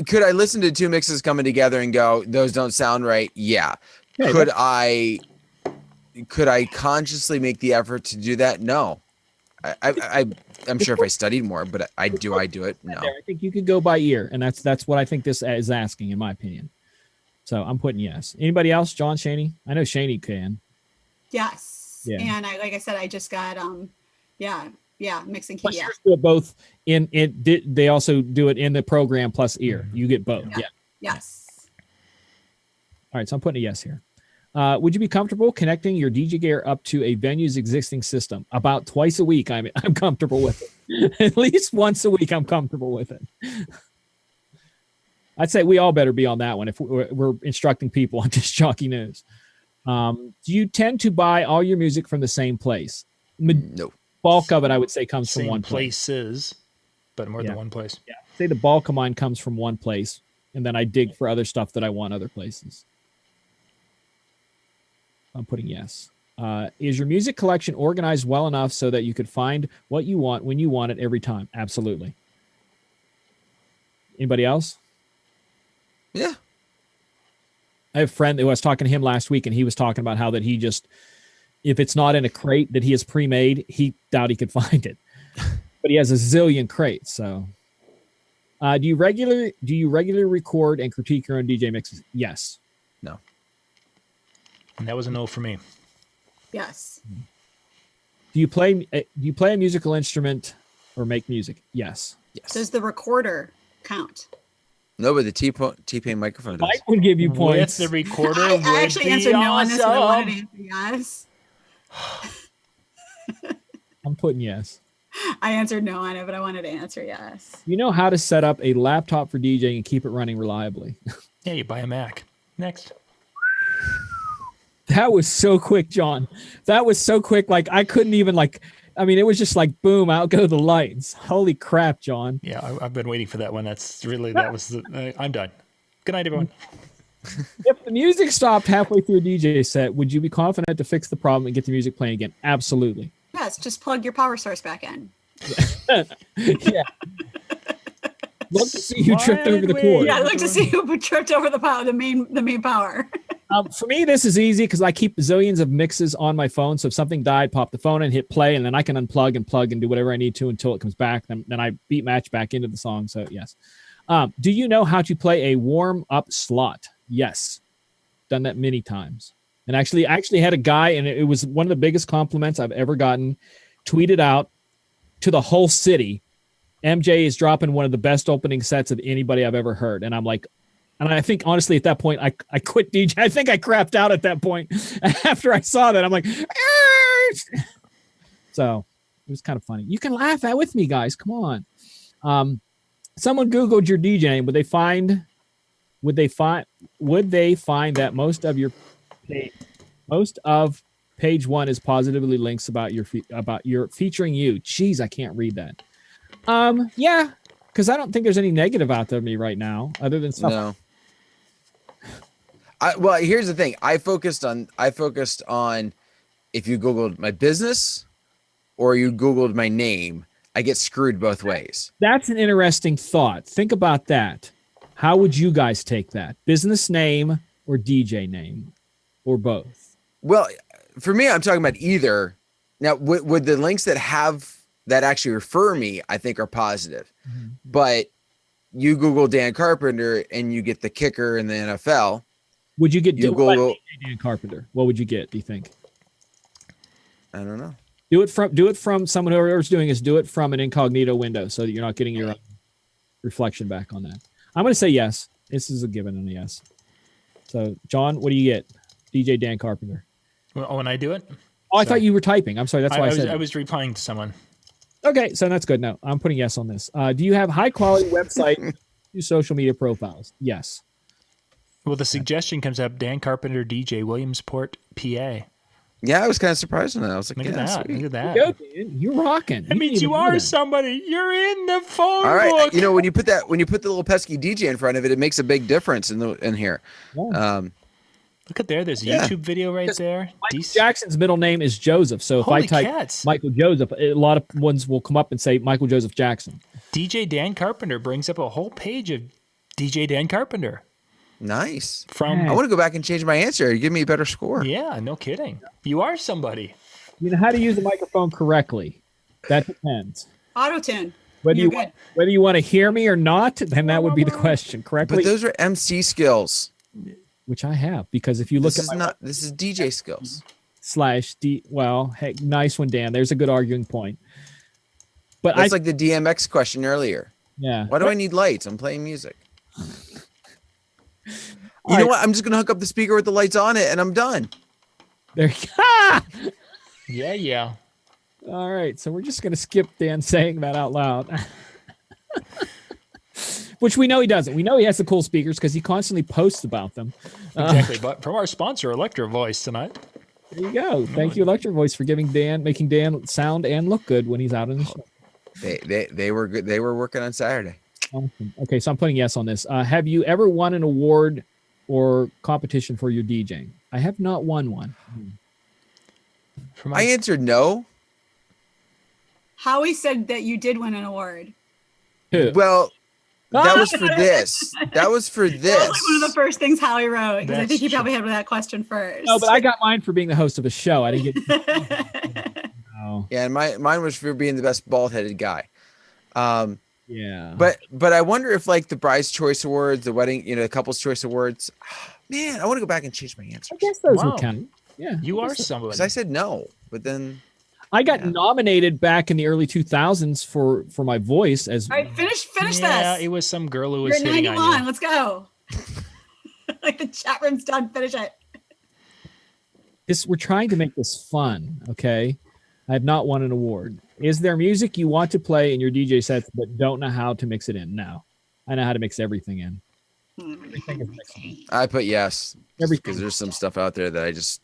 Could I listen to two mixes coming together and go, those don't sound right? Yeah. Hey, Could I consciously make the effort to do that? No. I'm sure if I studied more, but do I do it? No. I think you could go by ear, and that's what I think this is asking, in my opinion. So I'm putting yes. Anybody else? John, Shaney? I know Shaney can. Yes. Yeah. And like I said, I just got mix and key. Plus, Yeah. yours do it both in it. They also do it in the program plus ear. You get both. Yeah. Yeah. Yes. All right. So I'm putting a yes here. Would you be comfortable connecting your DJ gear up to a venue's existing system? About twice a week, I'm comfortable with it. At least once a week, I'm comfortable with it. I'd say we all better be on that one if we're instructing people on Disc Jockey News. Do you tend to buy all your music from the same place? No. Bulk of it, I would say, comes from Same one place. places, but more Yeah. than one place. Yeah. Say the bulk of mine comes from one place, and then I dig for other stuff that I want other places. I'm putting yes. Is your music collection organized well enough so that you could find what you want when you want it every time? Absolutely. Anybody else? Yeah. I have a friend who I was talking to him last week, and he was talking about how that he just, if it's not in a crate that he has pre-made, he doubt he could find it. But he has a zillion crates. So, do you regularly record and critique your own DJ mixes? Yes. No. And that was a no for me. Yes. Do you play a musical instrument or make music? Yes. Yes. Does the recorder count? No, but the T-Pain microphone does. Mike would give you points. With the recorder, I would actually be answered no on this, but I wanted to awesome. answer yes. I'm putting yes. I answered no on it, but I wanted to answer yes. You know how to set up a laptop for DJing and keep it running reliably. Yeah, you buy a Mac. Next. That was so quick, John. That was so quick. Like I couldn't even I mean, it was just like, boom, out go the lights. Holy crap, John. Yeah, I've been waiting for that one. That was I'm done. Good night, everyone. If the music stopped halfway through a DJ set, would you be confident to fix the problem and get the music playing again? Absolutely. Yes, just plug your power source back in. Yeah. Look to see who tripped over the cord. Yeah, look to see who tripped over the power, the main power. For me, this is easy because I keep zillions of mixes on my phone. So if something died, pop the phone and hit play, and then I can unplug and plug and do whatever I need to until it comes back. Then I beat match back into the song. So yes. Do you know how to play a warm up slot? Yes. Done that many times. And I actually had a guy, and it was one of the biggest compliments I've ever gotten, tweeted out to the whole city. MJ is dropping one of the best opening sets of anybody I've ever heard. And I'm like, and I think honestly at that point, I quit DJ. I think I crapped out at that point. After I saw that, I'm like, Argh! So it was kind of funny. You can laugh at with me, guys. Come on. Someone Googled your DJ name. Would they find that most of page one is positively links about your featuring you? Jeez, I can't read that. Yeah, because I don't think there's any negative out there of me right now, other than stuff. No. Well, here's the thing. I focused on if you Googled my business or you Googled my name, I get screwed both ways. That's an interesting thought. Think about that. How would you guys take that? Business name or DJ name or both? Well, for me, I'm talking about either. Now, would the links that actually refer me, I think are positive. Mm-hmm. But you Google Dan Carpenter and you get the kicker in the NFL. Would you get Google Dan Carpenter? What would you get, do you think? I don't know. Do it from someone whoever's doing is do it from an incognito window so that you're not getting your own reflection back on that. I'm going to say yes. This is a given and a yes. So, John, what do you get? DJ Dan Carpenter. Well, when I do it? Oh, I thought you were typing. I'm sorry. That's why I said I was replying to someone. Okay, so that's good. No, I'm putting yes on this. Do you have high-quality website social media profiles? Yes. Well, the suggestion comes up, Dan Carpenter, DJ, Williamsport, PA. Yeah, I was kind of surprised on that. I was like, look at that. Go, you're rocking. That means you are somebody. You're in the phone All right. book. You know, when you put the little pesky DJ in front of it, it makes a big difference in here. Yeah. Look at there. There's a YouTube video right there. Michael Jackson's middle name is Joseph. So if I type Michael Joseph, a lot of ones will come up and say Michael Joseph Jackson. DJ Dan Carpenter brings up a whole page of DJ Dan Carpenter. Nice. I want to go back and change my answer. You give me a better score. Yeah, no kidding. You are somebody. You know how to use a microphone correctly. That depends. Auto-tune. Whether you want to hear me or not, then that would be the question. Correctly. But those are MC skills. Which I have, because if you look this is DJ skills. /D. Well, hey, nice one, Dan. There's a good arguing point. But that's like the DMX question earlier. Yeah. Why do I need lights? I'm playing music. You know what? I'm just gonna hook up the speaker with the lights on it, and I'm done. There. Yeah. All right, so we're just gonna skip Dan saying that out loud. Which we know he doesn't. We know he has the cool speakers because he constantly posts about them. Exactly. But from our sponsor, Electro Voice, tonight. There you go. Thank you, Electro Voice, for making Dan sound and look good when he's out in the show. They were good. They were working on Saturday. Awesome. Okay, so I'm putting yes on this. Have you ever won an award or competition for your DJing? I have not won one. I answered no. Howie said that you did win an award. Who? Well, that was for this. That was for this. That was like one of the first things Howie wrote, because I think he probably had that question first. No, but I got mine for being the host of a show. I didn't get. No. Yeah, and mine was for being the best bald-headed guy. Yeah. But I wonder if like the Bride's Choice Awards, the wedding, the Couple's Choice Awards. Man, I want to go back and change my answer. I guess those would count. Yeah. You are somebody. Because I said no, but then. I got nominated back in the early 2000s for my voice as. All right, finish this. Yeah, it was some girl who was hitting 91. on you. Let's go. Like the chat room's done. Finish it. We're trying to make this fun, okay? I have not won an award. Is there music you want to play in your DJ sets but don't know how to mix it in? No. I know how to mix everything in. Everything is mixing. I put yes. Everything. Because there's some stuff out there that I just.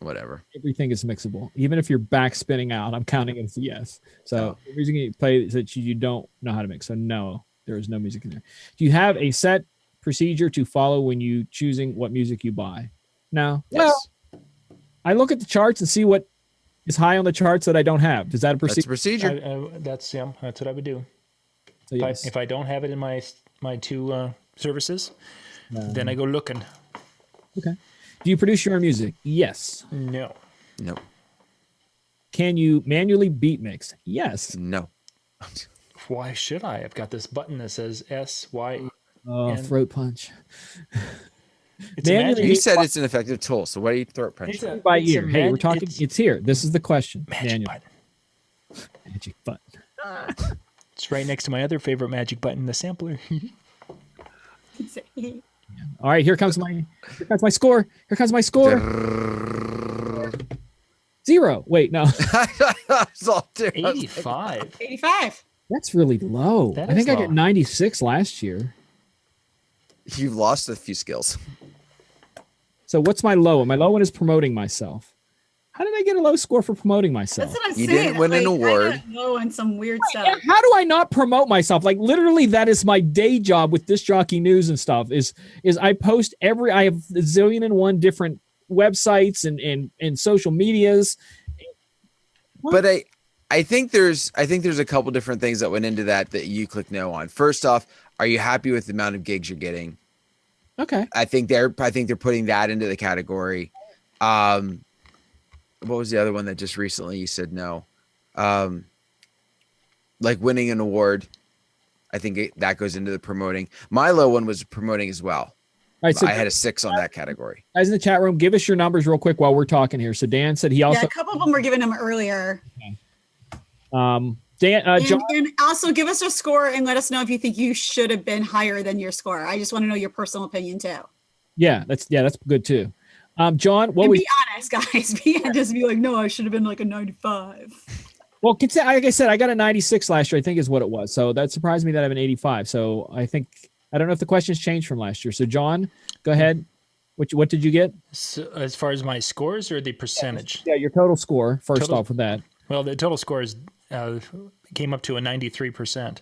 whatever. Everything is mixable. Even if you're back spinning out, I'm counting it as a yes. So the music you play is that you don't know how to mix. So no, there is no music in there. Do you have a set procedure to follow when you choosing what music you buy? No. Yes. Well, I look at the charts and see what is high on the charts that I don't have. Is that a That's a procedure? procedure. That's what I would do. So yes. If I don't have it in my two services, then I go looking. Okay. Do you produce your own music? Yes. No. No. Can you manually beat mix? Yes. No. Why should I? I've got this button that says SY. Oh, And- throat punch. It's Manually- You said it's an effective tool, so why do you throat punch? It's a- By it's a ear. Hey, man- we're talking. It's here. This is the question. magic Manual. button. Magic button. It's right next to my other favorite magic button, the sampler. All right, here comes my score. Here comes my score. 0. Wait, no. It's all different. 85. 85. That's really low. That I think is I got low. 96 last year. You've lost a few skills. So what's my low one? My low one is promoting myself. How did I get a low score for promoting myself? That's what I'm You saying. didn't win an award. I got low on some weird stuff. How do I not promote myself? Like literally, that is my day job with Disc Jockey News and stuff. Is I post I have a zillion and one different websites and social medias. But I think there's a couple different things that went into that you click no on. First off, are you happy with the amount of gigs you're getting? Okay. I think they're putting that into the category. What was the other one that just recently you said no? Like winning an award. I think that goes into the promoting. My low one was promoting as well. All right. So I had a 6 on that category. guys in the chat room, give us your numbers real quick while we're talking here. So Dan said he also Yeah, a couple of them were giving them earlier. John, And also give us a score and let us know if you think you should have been higher than your score. I just want to know your personal opinion too. that's good too. John, what And was be honest, guys. Just be like, no, I should have been like a 95. well? Like I said, I got a 96 last year. I think is what it was. So that surprised me that I have an 85. So I don't know if the questions changed from last year. So John, go ahead. What did you get? So as far as my scores or the percentage? Yeah, your total score. First Total- off with that. Well, the total score is came up to a 93%.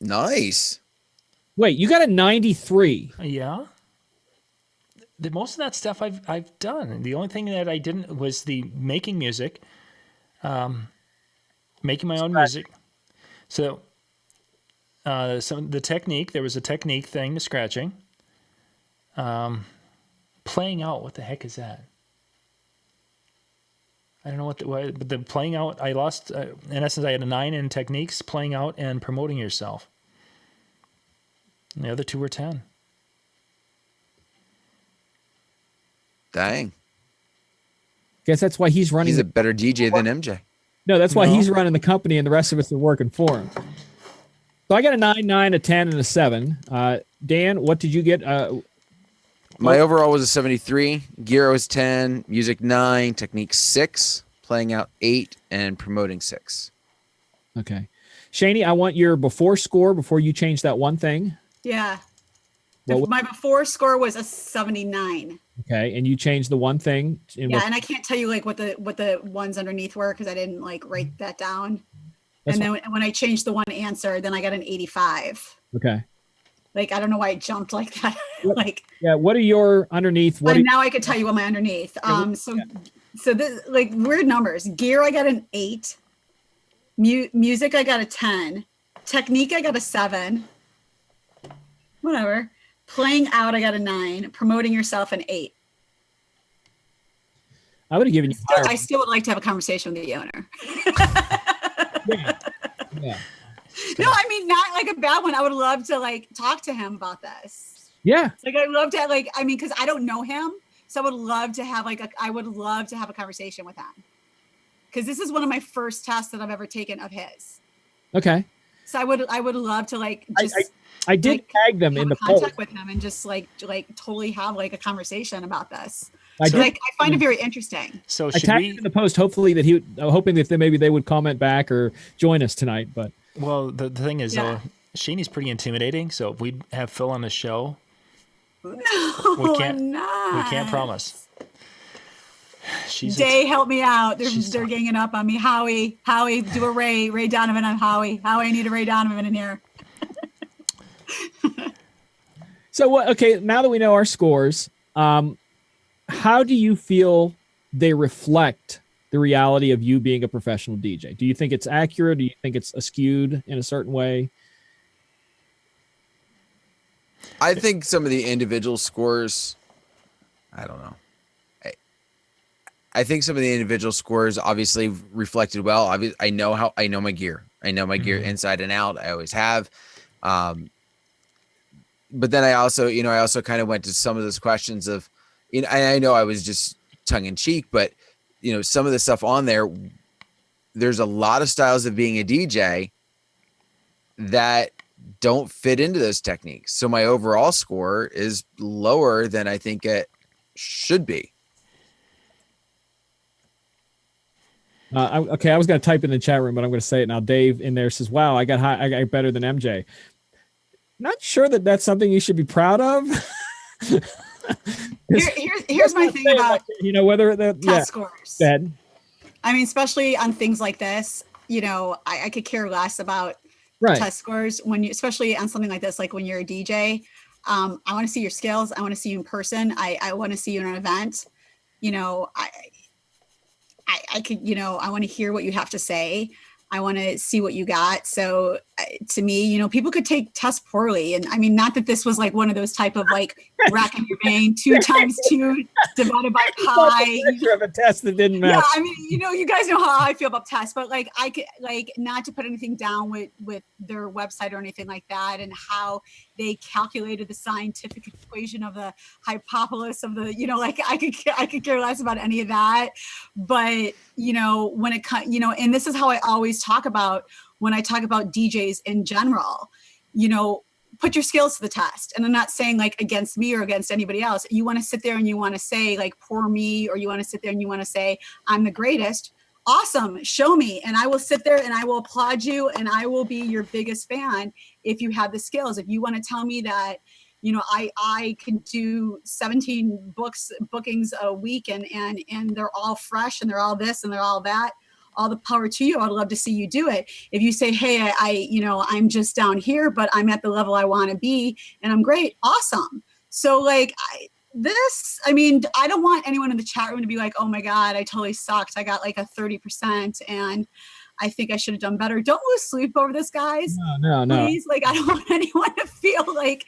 Nice. Wait, you got a 93. Yeah. Most of that stuff I've done. The only thing that I didn't was the making music, making my own music. So, the technique. There was a technique thing to scratching. Playing out. What the heck is that? I don't know but the playing out. I lost. In essence, I had a 9 in techniques, playing out, and promoting yourself. And the other 2 were 10. Dang. Guess that's why he's running. He's a better DJ than MJ. No, that's why No. he's running the company, and the rest of us are working for him. So I got a 9, 9, a 10, and a 7. Dan, what did you get? My overall was a 73. Gear was 10. Music 9. Technique 6. Playing out 8. And promoting 6. Okay, Shani, I want your before score before you change that one thing. Yeah. Well, My before score was a 79. Okay, and you changed the one thing. Yeah, and I can't tell you like what the ones underneath were because I didn't like write that down. That's and then when I changed the one answer, then I got an 85. Okay. Like I don't know why it jumped like that. Like Yeah. What are your underneath? What? now I could tell you what my underneath. So this like weird numbers. Gear I got an 8. Music I got a 10. Technique I got a 7. Whatever. Playing out I got a 9. Promoting yourself an 8. I would have given you. I still would like to have a conversation with the owner. Yeah. No, I mean not like a bad one. I would love to like talk to him about this. Yeah. Like I'd love to like I mean because I don't know him, so I would love to have a conversation with him. Because this is one of my first tests that I've ever taken of his. Okay. So I would love to like just I did like, tag them have in a the poll. contact with him and just like totally have like a conversation about this. I did. Like I find it very interesting. So I should tagged we? him in the post, hopefully that hoping that maybe they would comment back or join us tonight. But Well, the thing is, Yeah. Sheenie's pretty intimidating. So if we have Phil on the show, No, We can't- I'm not. we can't promise. Day, help me out. They're she's ganging up on me. Howie, do a Ray Donovan on Howie. Howie, I need a Ray Donovan in here. So what? Okay, now that we know our scores, how do you feel they reflect the reality of you being a professional DJ? Do you think it's accurate? Do you think it's skewed in a certain way? I think some of the individual scores, I don't know. I think some of the individual scores obviously reflected well. I know my gear. I know my gear inside and out. I always have. But then I also kind of went to some of those questions of, I know I was just tongue in cheek, but some of the stuff on there, there's a lot of styles of being a DJ that don't fit into those techniques. So my overall score is lower than I think it should be. Okay, I was going to type in the chat room, but I'm going to say it now. Dave in there says, "Wow, I got better than MJ." Not sure that that's something you should be proud of. Here's my thing about whether the test scores. Bad. I mean, especially on things like this, I could care less about test scores especially on something like this, like when you're a DJ. I want to see your skills. I want to see you in person. I want to see you in an event. I could, I want to hear what you have to say. I want to see what you got. So to me, people could take tests poorly. And I mean, not that this was like one of those type of like racking your brain 2 times 2 divided by pi. Of a test that didn't matter. Yeah, I mean, you guys know how I feel about tests, but like I could not to put anything down with their website or anything like that, and how they calculated the scientific equation of the hypothesis of the, I could care less about any of that. But when it comes, and this is how I always talk about when I talk about DJs in general, put your skills to the test. And I'm not saying like against me or against anybody else. You want to sit there and you want to say like, poor me, or you want to sit there and you want to say, I'm the greatest. Awesome. Show me. And I will sit there and I will applaud you. And I will be your biggest fan if you have the skills. If you want to tell me that, I can do 17 bookings a week and they're all fresh and they're all this and they're all that, all the power to you. I'd love to see you do it. If you say, hey, I'm just down here, but I'm at the level I want to be and I'm great. Awesome. So like I don't want anyone in the chat room to be like, oh my God, I totally sucked. I got like a 30% and I think I should have done better. Don't lose sleep over this, guys. No. Please, like I don't want anyone to feel like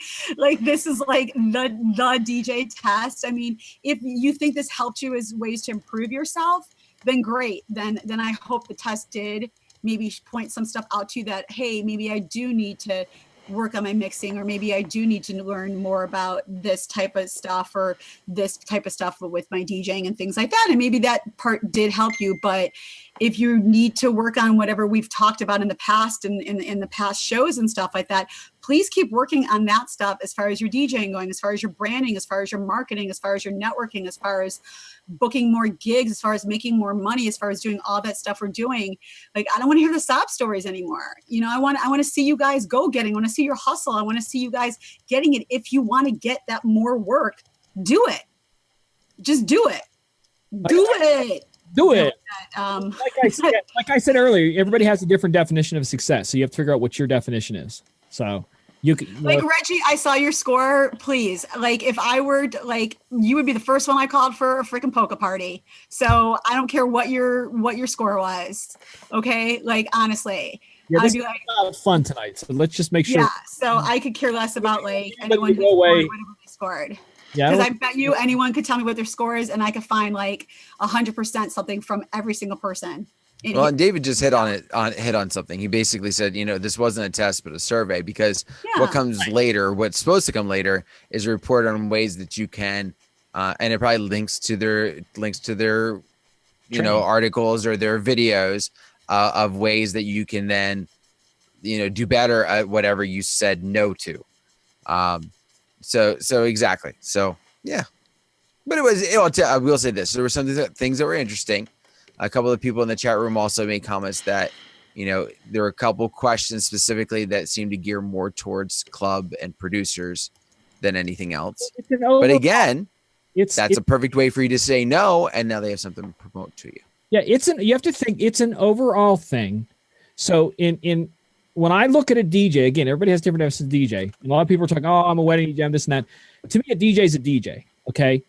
this is like the DJ test. I mean, if you think this helped you as ways to improve yourself, then great. Then I hope the test did maybe point some stuff out to you that, hey, maybe I do need to work on my mixing, or maybe I do need to learn more about this type of stuff or this type of stuff with my DJing and things like that. And maybe that part did help you. But if you need to work on whatever we've talked about in the past and in the past shows and stuff like that, please keep working on that stuff as far as your DJing going, as far as your branding, as far as your marketing, as far as your networking, as far as booking more gigs, as far as making more money, as far as doing all that stuff we're doing. Like, I don't want to hear the sob stories anymore. I want to see you guys go getting. I want to see your hustle. I want to see you guys getting it. If you want to get that more work, do it. Just do it. Do it. Do it. Like I said earlier, everybody has a different definition of success. So you have to figure out what your definition is. So you can, Reggie, I saw your score. Please, like if I were you would be the first one I called for a freaking polka party. So I don't care what your score was. Okay, like honestly, yeah, this is a lot of fun tonight. So let's just make sure. Yeah. So I could care less about like anyone who scored whatever they scored. Yeah, because I bet you anyone could tell me what their score is, and I could find like 100% something from every single person. Well, and David just hit on something. He basically said, this wasn't a test, but a survey, because what comes later, what's supposed to come later, is a report on ways that you can, and it probably links to their articles or their videos of ways that you can then, do better at whatever you said no to. So exactly. So yeah, but I will say this: there were some things that were interesting. A couple of people in the chat room also made comments that, there were a couple questions specifically that seemed to gear more towards club and producers than anything else. But again, That's a perfect way for you to say no, and now they have something to promote to you. Yeah, you have to think it's an overall thing. So in when I look at a DJ, again, everybody has different definitions of DJ. And a lot of people are talking, oh, I'm a wedding DJ, I'm this and that. To me, a DJ is a DJ. Okay.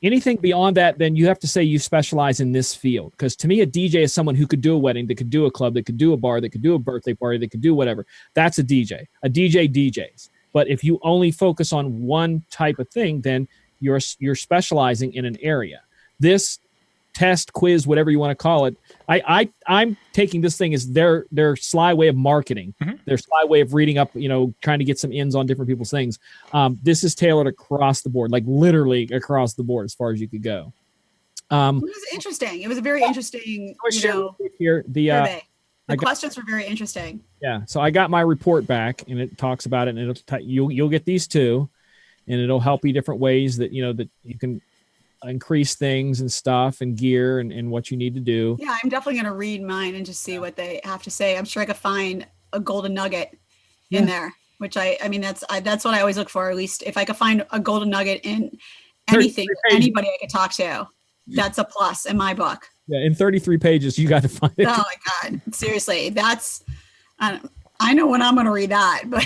Anything beyond that, then you have to say you specialize in this field. Because to me, a DJ is someone who could do a wedding, that could do a club, that could do a bar, that could do a birthday party, that could do whatever. That's a DJ. A DJ DJs. But if you only focus on one type of thing, then you're specializing in an area. This test, quiz, whatever you want to call it, I'm taking this thing as their sly way of marketing, their sly way of reading up, trying to get some ins on different people's things. This is tailored across the board, like literally across the board as far as you could go. It was interesting. It was a very interesting, here survey. The questions were very interesting. Yeah. So I got my report back, and it talks about it, and you'll get these too, and it'll help you different ways that that you can increase things and stuff and gear and what you need to do. Yeah, I'm definitely going to read mine and just see what they have to say. I'm sure I could find a golden nugget in there, which I mean, that's what I always look for. At least if I could find a golden nugget in anything, anybody I could talk to, that's a plus in my book. Yeah, in 33 pages, you got to find it. Oh my God, seriously, that's, I know when I'm going to read that, but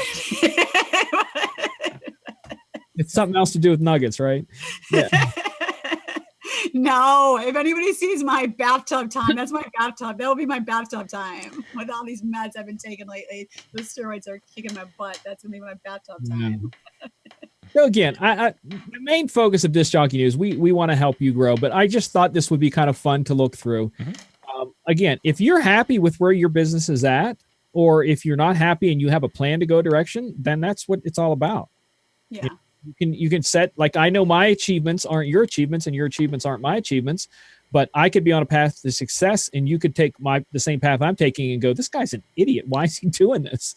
it's something else to do with nuggets, right? Yeah. No, if anybody sees my bathtub time, that's my bathtub. That will be my bathtub time with all these meds I've been taking lately. The steroids are kicking my butt. That's going to be my bathtub time. So again, the main focus of Disc Jockey News, we want to help you grow, but I just thought this would be kind of fun to look through. Again, if you're happy with where your business is at, or if you're not happy and you have a plan to go a direction, then that's what it's all about. Yeah. You can set, like, I know my achievements aren't your achievements and your achievements aren't my achievements, but I could be on a path to success and you could take the same path I'm taking and go, this guy's an idiot. Why is he doing this?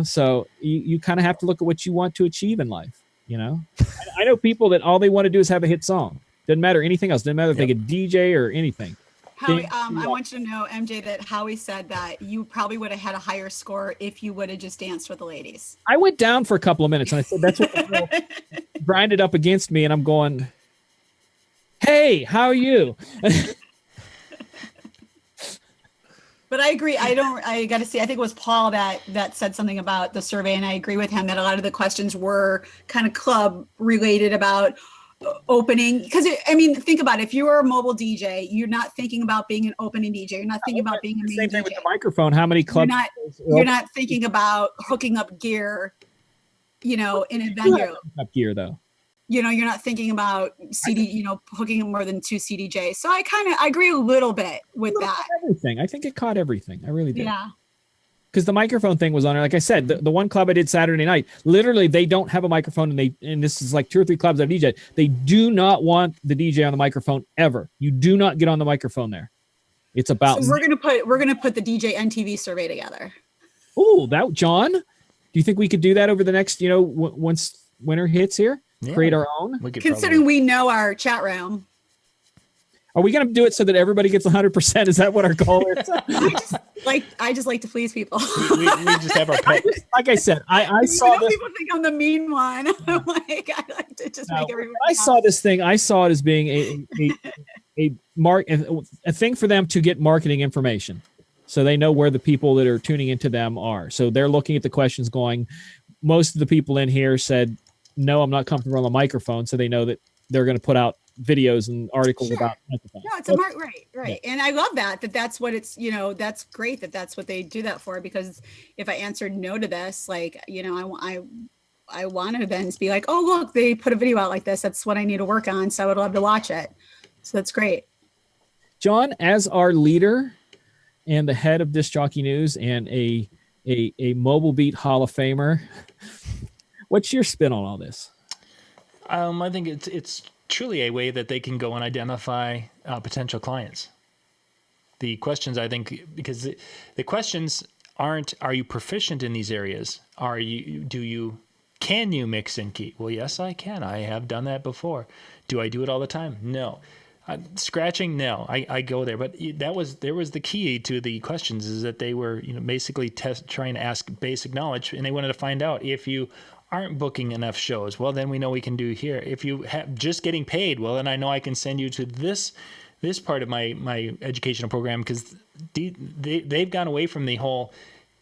So you kind of have to look at what you want to achieve in life. I know people that all they want to do is have a hit song. Doesn't matter anything else. Doesn't matter if they get DJ or anything. Howie, I want you to know, MJ, that Howie said that you probably would have had a higher score if you would have just danced with the ladies. I went down for a couple of minutes and I said, that's what the girl grinded up against me. And I'm going, hey, how are you? But I agree. I got to see, I think it was Paul that said something about the survey. And I agree with him that a lot of the questions were kind of club related about opening, because think about it. If you were a mobile DJ, you're not thinking about being an opening DJ. You're not thinking about being a main same thing DJ. with the microphone. How many clubs? You're not thinking about hooking up gear, in a venue. Up gear though. You're not thinking about CD, hooking up more than 2 CDJs. So I agree a little bit with that. Everything. I think it caught everything. I really did. Yeah. Because the microphone thing was on there. Like I said, the one club I did Saturday night, literally they don't have a microphone, and this is like 2 or 3 clubs I've DJed. They do not want the DJ on the microphone ever. You do not get on the microphone there. It's about. So we're gonna put the DJNTV survey together. Oh, John. Do you think we could do that over the next, once winter hits here? Yeah. Create our own. Considering we know our chat room. Are we going to do it so that everybody gets 100%? Is that what our goal is? I just like to please people. we just have our pet. Like I said, I saw this. People think I'm the mean one. I'm like, I like to just make everybody. I saw this thing. I saw it as being a thing for them to get marketing information, so they know where the people that are tuning into them are. So they're looking at the questions, going. Most of the people in here said, "No, I'm not comfortable on the microphone," so they know that they're going to put out videos and articles about microphones. No, it's right. Yeah. And I love that's what it's, that's great that's what they do that for, because if I answered no to this, like, I want to then be like, oh, look, they put a video out like this. That's what I need to work on. So I would love to watch it. So that's great. John, as our leader and the head of Disc Jockey News and a Mobile Beat Hall of Famer, what's your spin on all this? I think it's truly a way that they can go and identify potential clients. The questions, I think, because the questions aren't, are you proficient in these areas? Can you mix and key? Well, yes, I can. I have done that before. Do I do it all the time? No. Scratching, no. I go there, but there was the key to the questions, is that they were basically trying to ask basic knowledge, and they wanted to find out if you aren't booking enough shows, well, then we know we can do here. If you have just getting paid, well, then I know I can send you to this part of my educational program, because they've gone away from the whole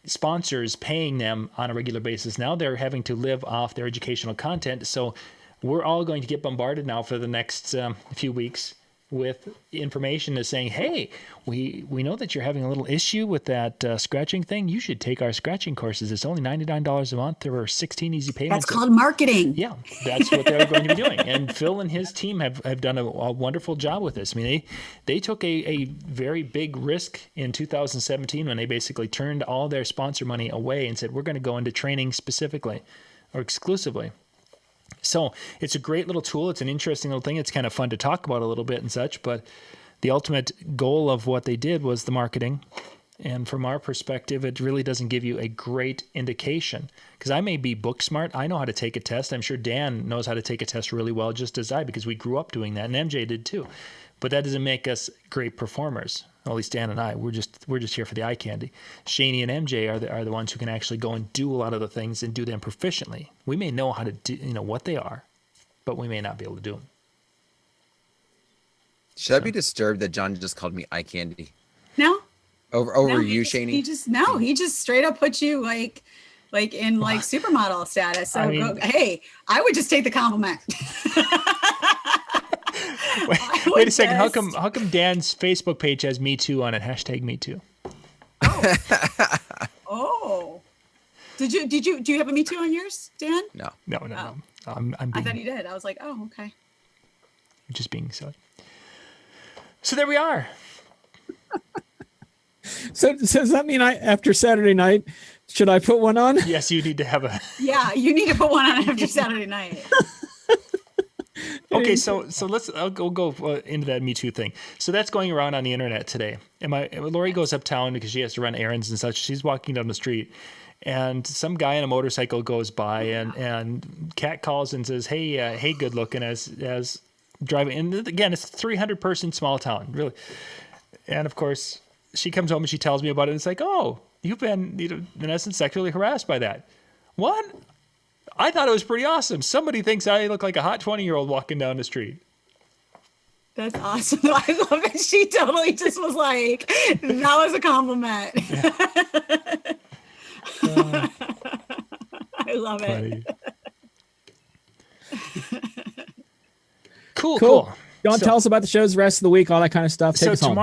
sponsors paying them on a regular basis. Now they're having to live off their educational content. So we're all going to get bombarded now for the next few weeks with information is saying, hey, we know that you're having a little issue with that scratching thing. You should take our scratching courses. It's only $99 a month. There are 16 easy payments. That's called marketing. Yeah, that's what they're going to be doing. And Phil and his team have done a wonderful job with this. I mean, they took a very big risk in 2017 when they basically turned all their sponsor money away and said, we're going to go into training specifically or exclusively. So it's a great little tool. It's an interesting little thing. It's kind of fun to talk about a little bit and such, but the ultimate goal of what they did was the marketing. And from our perspective, it really doesn't give you a great indication, because I may be book smart. I know how to take a test. I'm sure Dan knows how to take a test really well, just as I, because we grew up doing that, and MJ did too. But that doesn't make us great performers. At least Dan and I, we're just here for the eye candy. Shaney and MJ are the ones who can actually go and do a lot of the things and do them proficiently. We may know how to do, what they are, but we may not be able to do them. Should I be disturbed that John just called me eye candy? No. Over No, you, Shaney? Shaney? He just straight up put you like in like supermodel status. So I mean, hey, I would just take the compliment. Wait a second. How come Dan's Facebook page has Me Too on it? Hashtag Me Too. Oh. Do you have a Me Too on yours, Dan? No. No. I'm I being, thought you did. I was like, oh, okay. just being silly. So there we are. So does that mean after Saturday night, should I put one on? Yes, you need to have a. Yeah, you need to put one on after Saturday night. Okay, so I'll go into that Me Too thing. So that's going around on the internet today. And Lori goes uptown because she has to run errands and such. She's walking down the street, and some guy on a motorcycle goes by, and Kat calls and says, "Hey, good looking," as driving. And again, it's a 300-person small town, really. And of course, she comes home and she tells me about it. And it's like, oh, you've been, in essence, sexually harassed by that. What? I thought it was pretty awesome. Somebody thinks I look like a hot 20-year-old walking down the street. That's awesome. I love it. She totally just was like, that was a compliment. Yeah. I love it. Cool. John, tell us about the shows the rest of the week, all that kind of stuff. Take us home.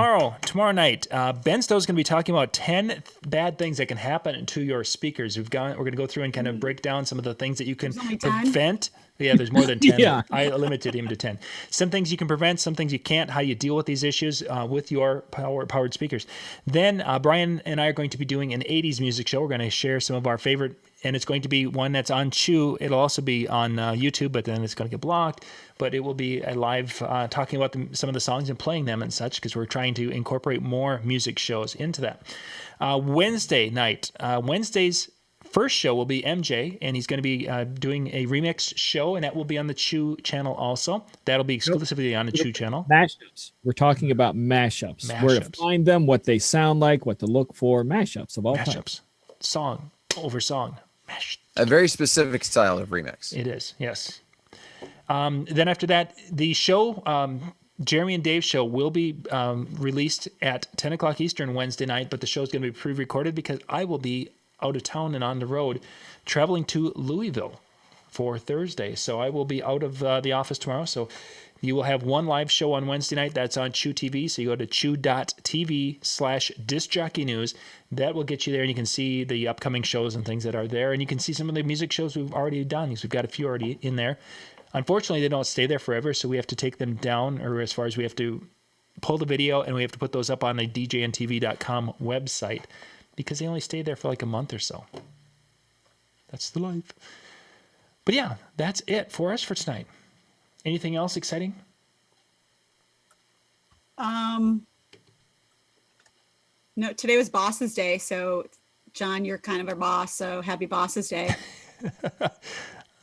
Tomorrow night, Ben Stowe's going to be talking about 10 bad things that can happen to your speakers. We're going to go through and kind of break down some of the things that you can prevent. Yeah, there's more than 10. Yeah. I limited him to 10. Some things you can prevent, some things you can't, how you deal with these issues with your powered speakers. Then Brian and I are going to be doing an 80s music show. We're going to share some of our favorite, and it's going to be one that's on Chew. It'll also be on YouTube, but then it's going to get blocked. But it will be a live talking about some of the songs and playing them and such, because we're trying to incorporate more music shows into that. Wednesday night, Wednesday's first show will be MJ, and he's going to be doing a remix show, and that will be on the Chew channel also. That'll be exclusively on the Chew channel. Mashups. We're talking about mashups. Where to find them, what they sound like, what to look for. Mashups of all types. Song over song. Mashed. A very specific style of remix. It is, yes. Then after that, the show, Jeremy and Dave's show, will be released at 10 o'clock Eastern Wednesday night, but the show is going to be pre-recorded because I will be out of town and on the road traveling to Louisville for Thursday. So I will be out of the office tomorrow. So you will have one live show on Wednesday night. That's on Chew TV. So you go to chew.tv/discjockeynews. That will get you there, and you can see the upcoming shows and things that are there. And you can see some of the music shows we've already done, because we've got a few already in there. Unfortunately, they don't stay there forever, so we have to take them down, or as far as we have to pull the video, and we have to put those up on the DJNTV.com website, because they only stay there for like a month or so. That's the life. But yeah, that's it for us for tonight. Anything else exciting? No, today was Boss's Day, so John, you're kind of our boss, so happy Boss's Day.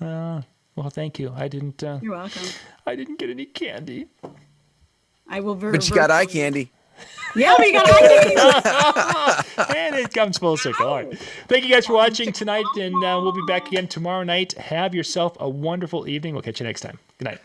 Well, thank you. I didn't. You're welcome. I didn't get any candy. I will. But you got eye candy. Yeah, we got iTunes. And it comes full circle. All right. Thank you guys for watching tonight, and we'll be back again tomorrow night. Have yourself a wonderful evening. We'll catch you next time. Good night.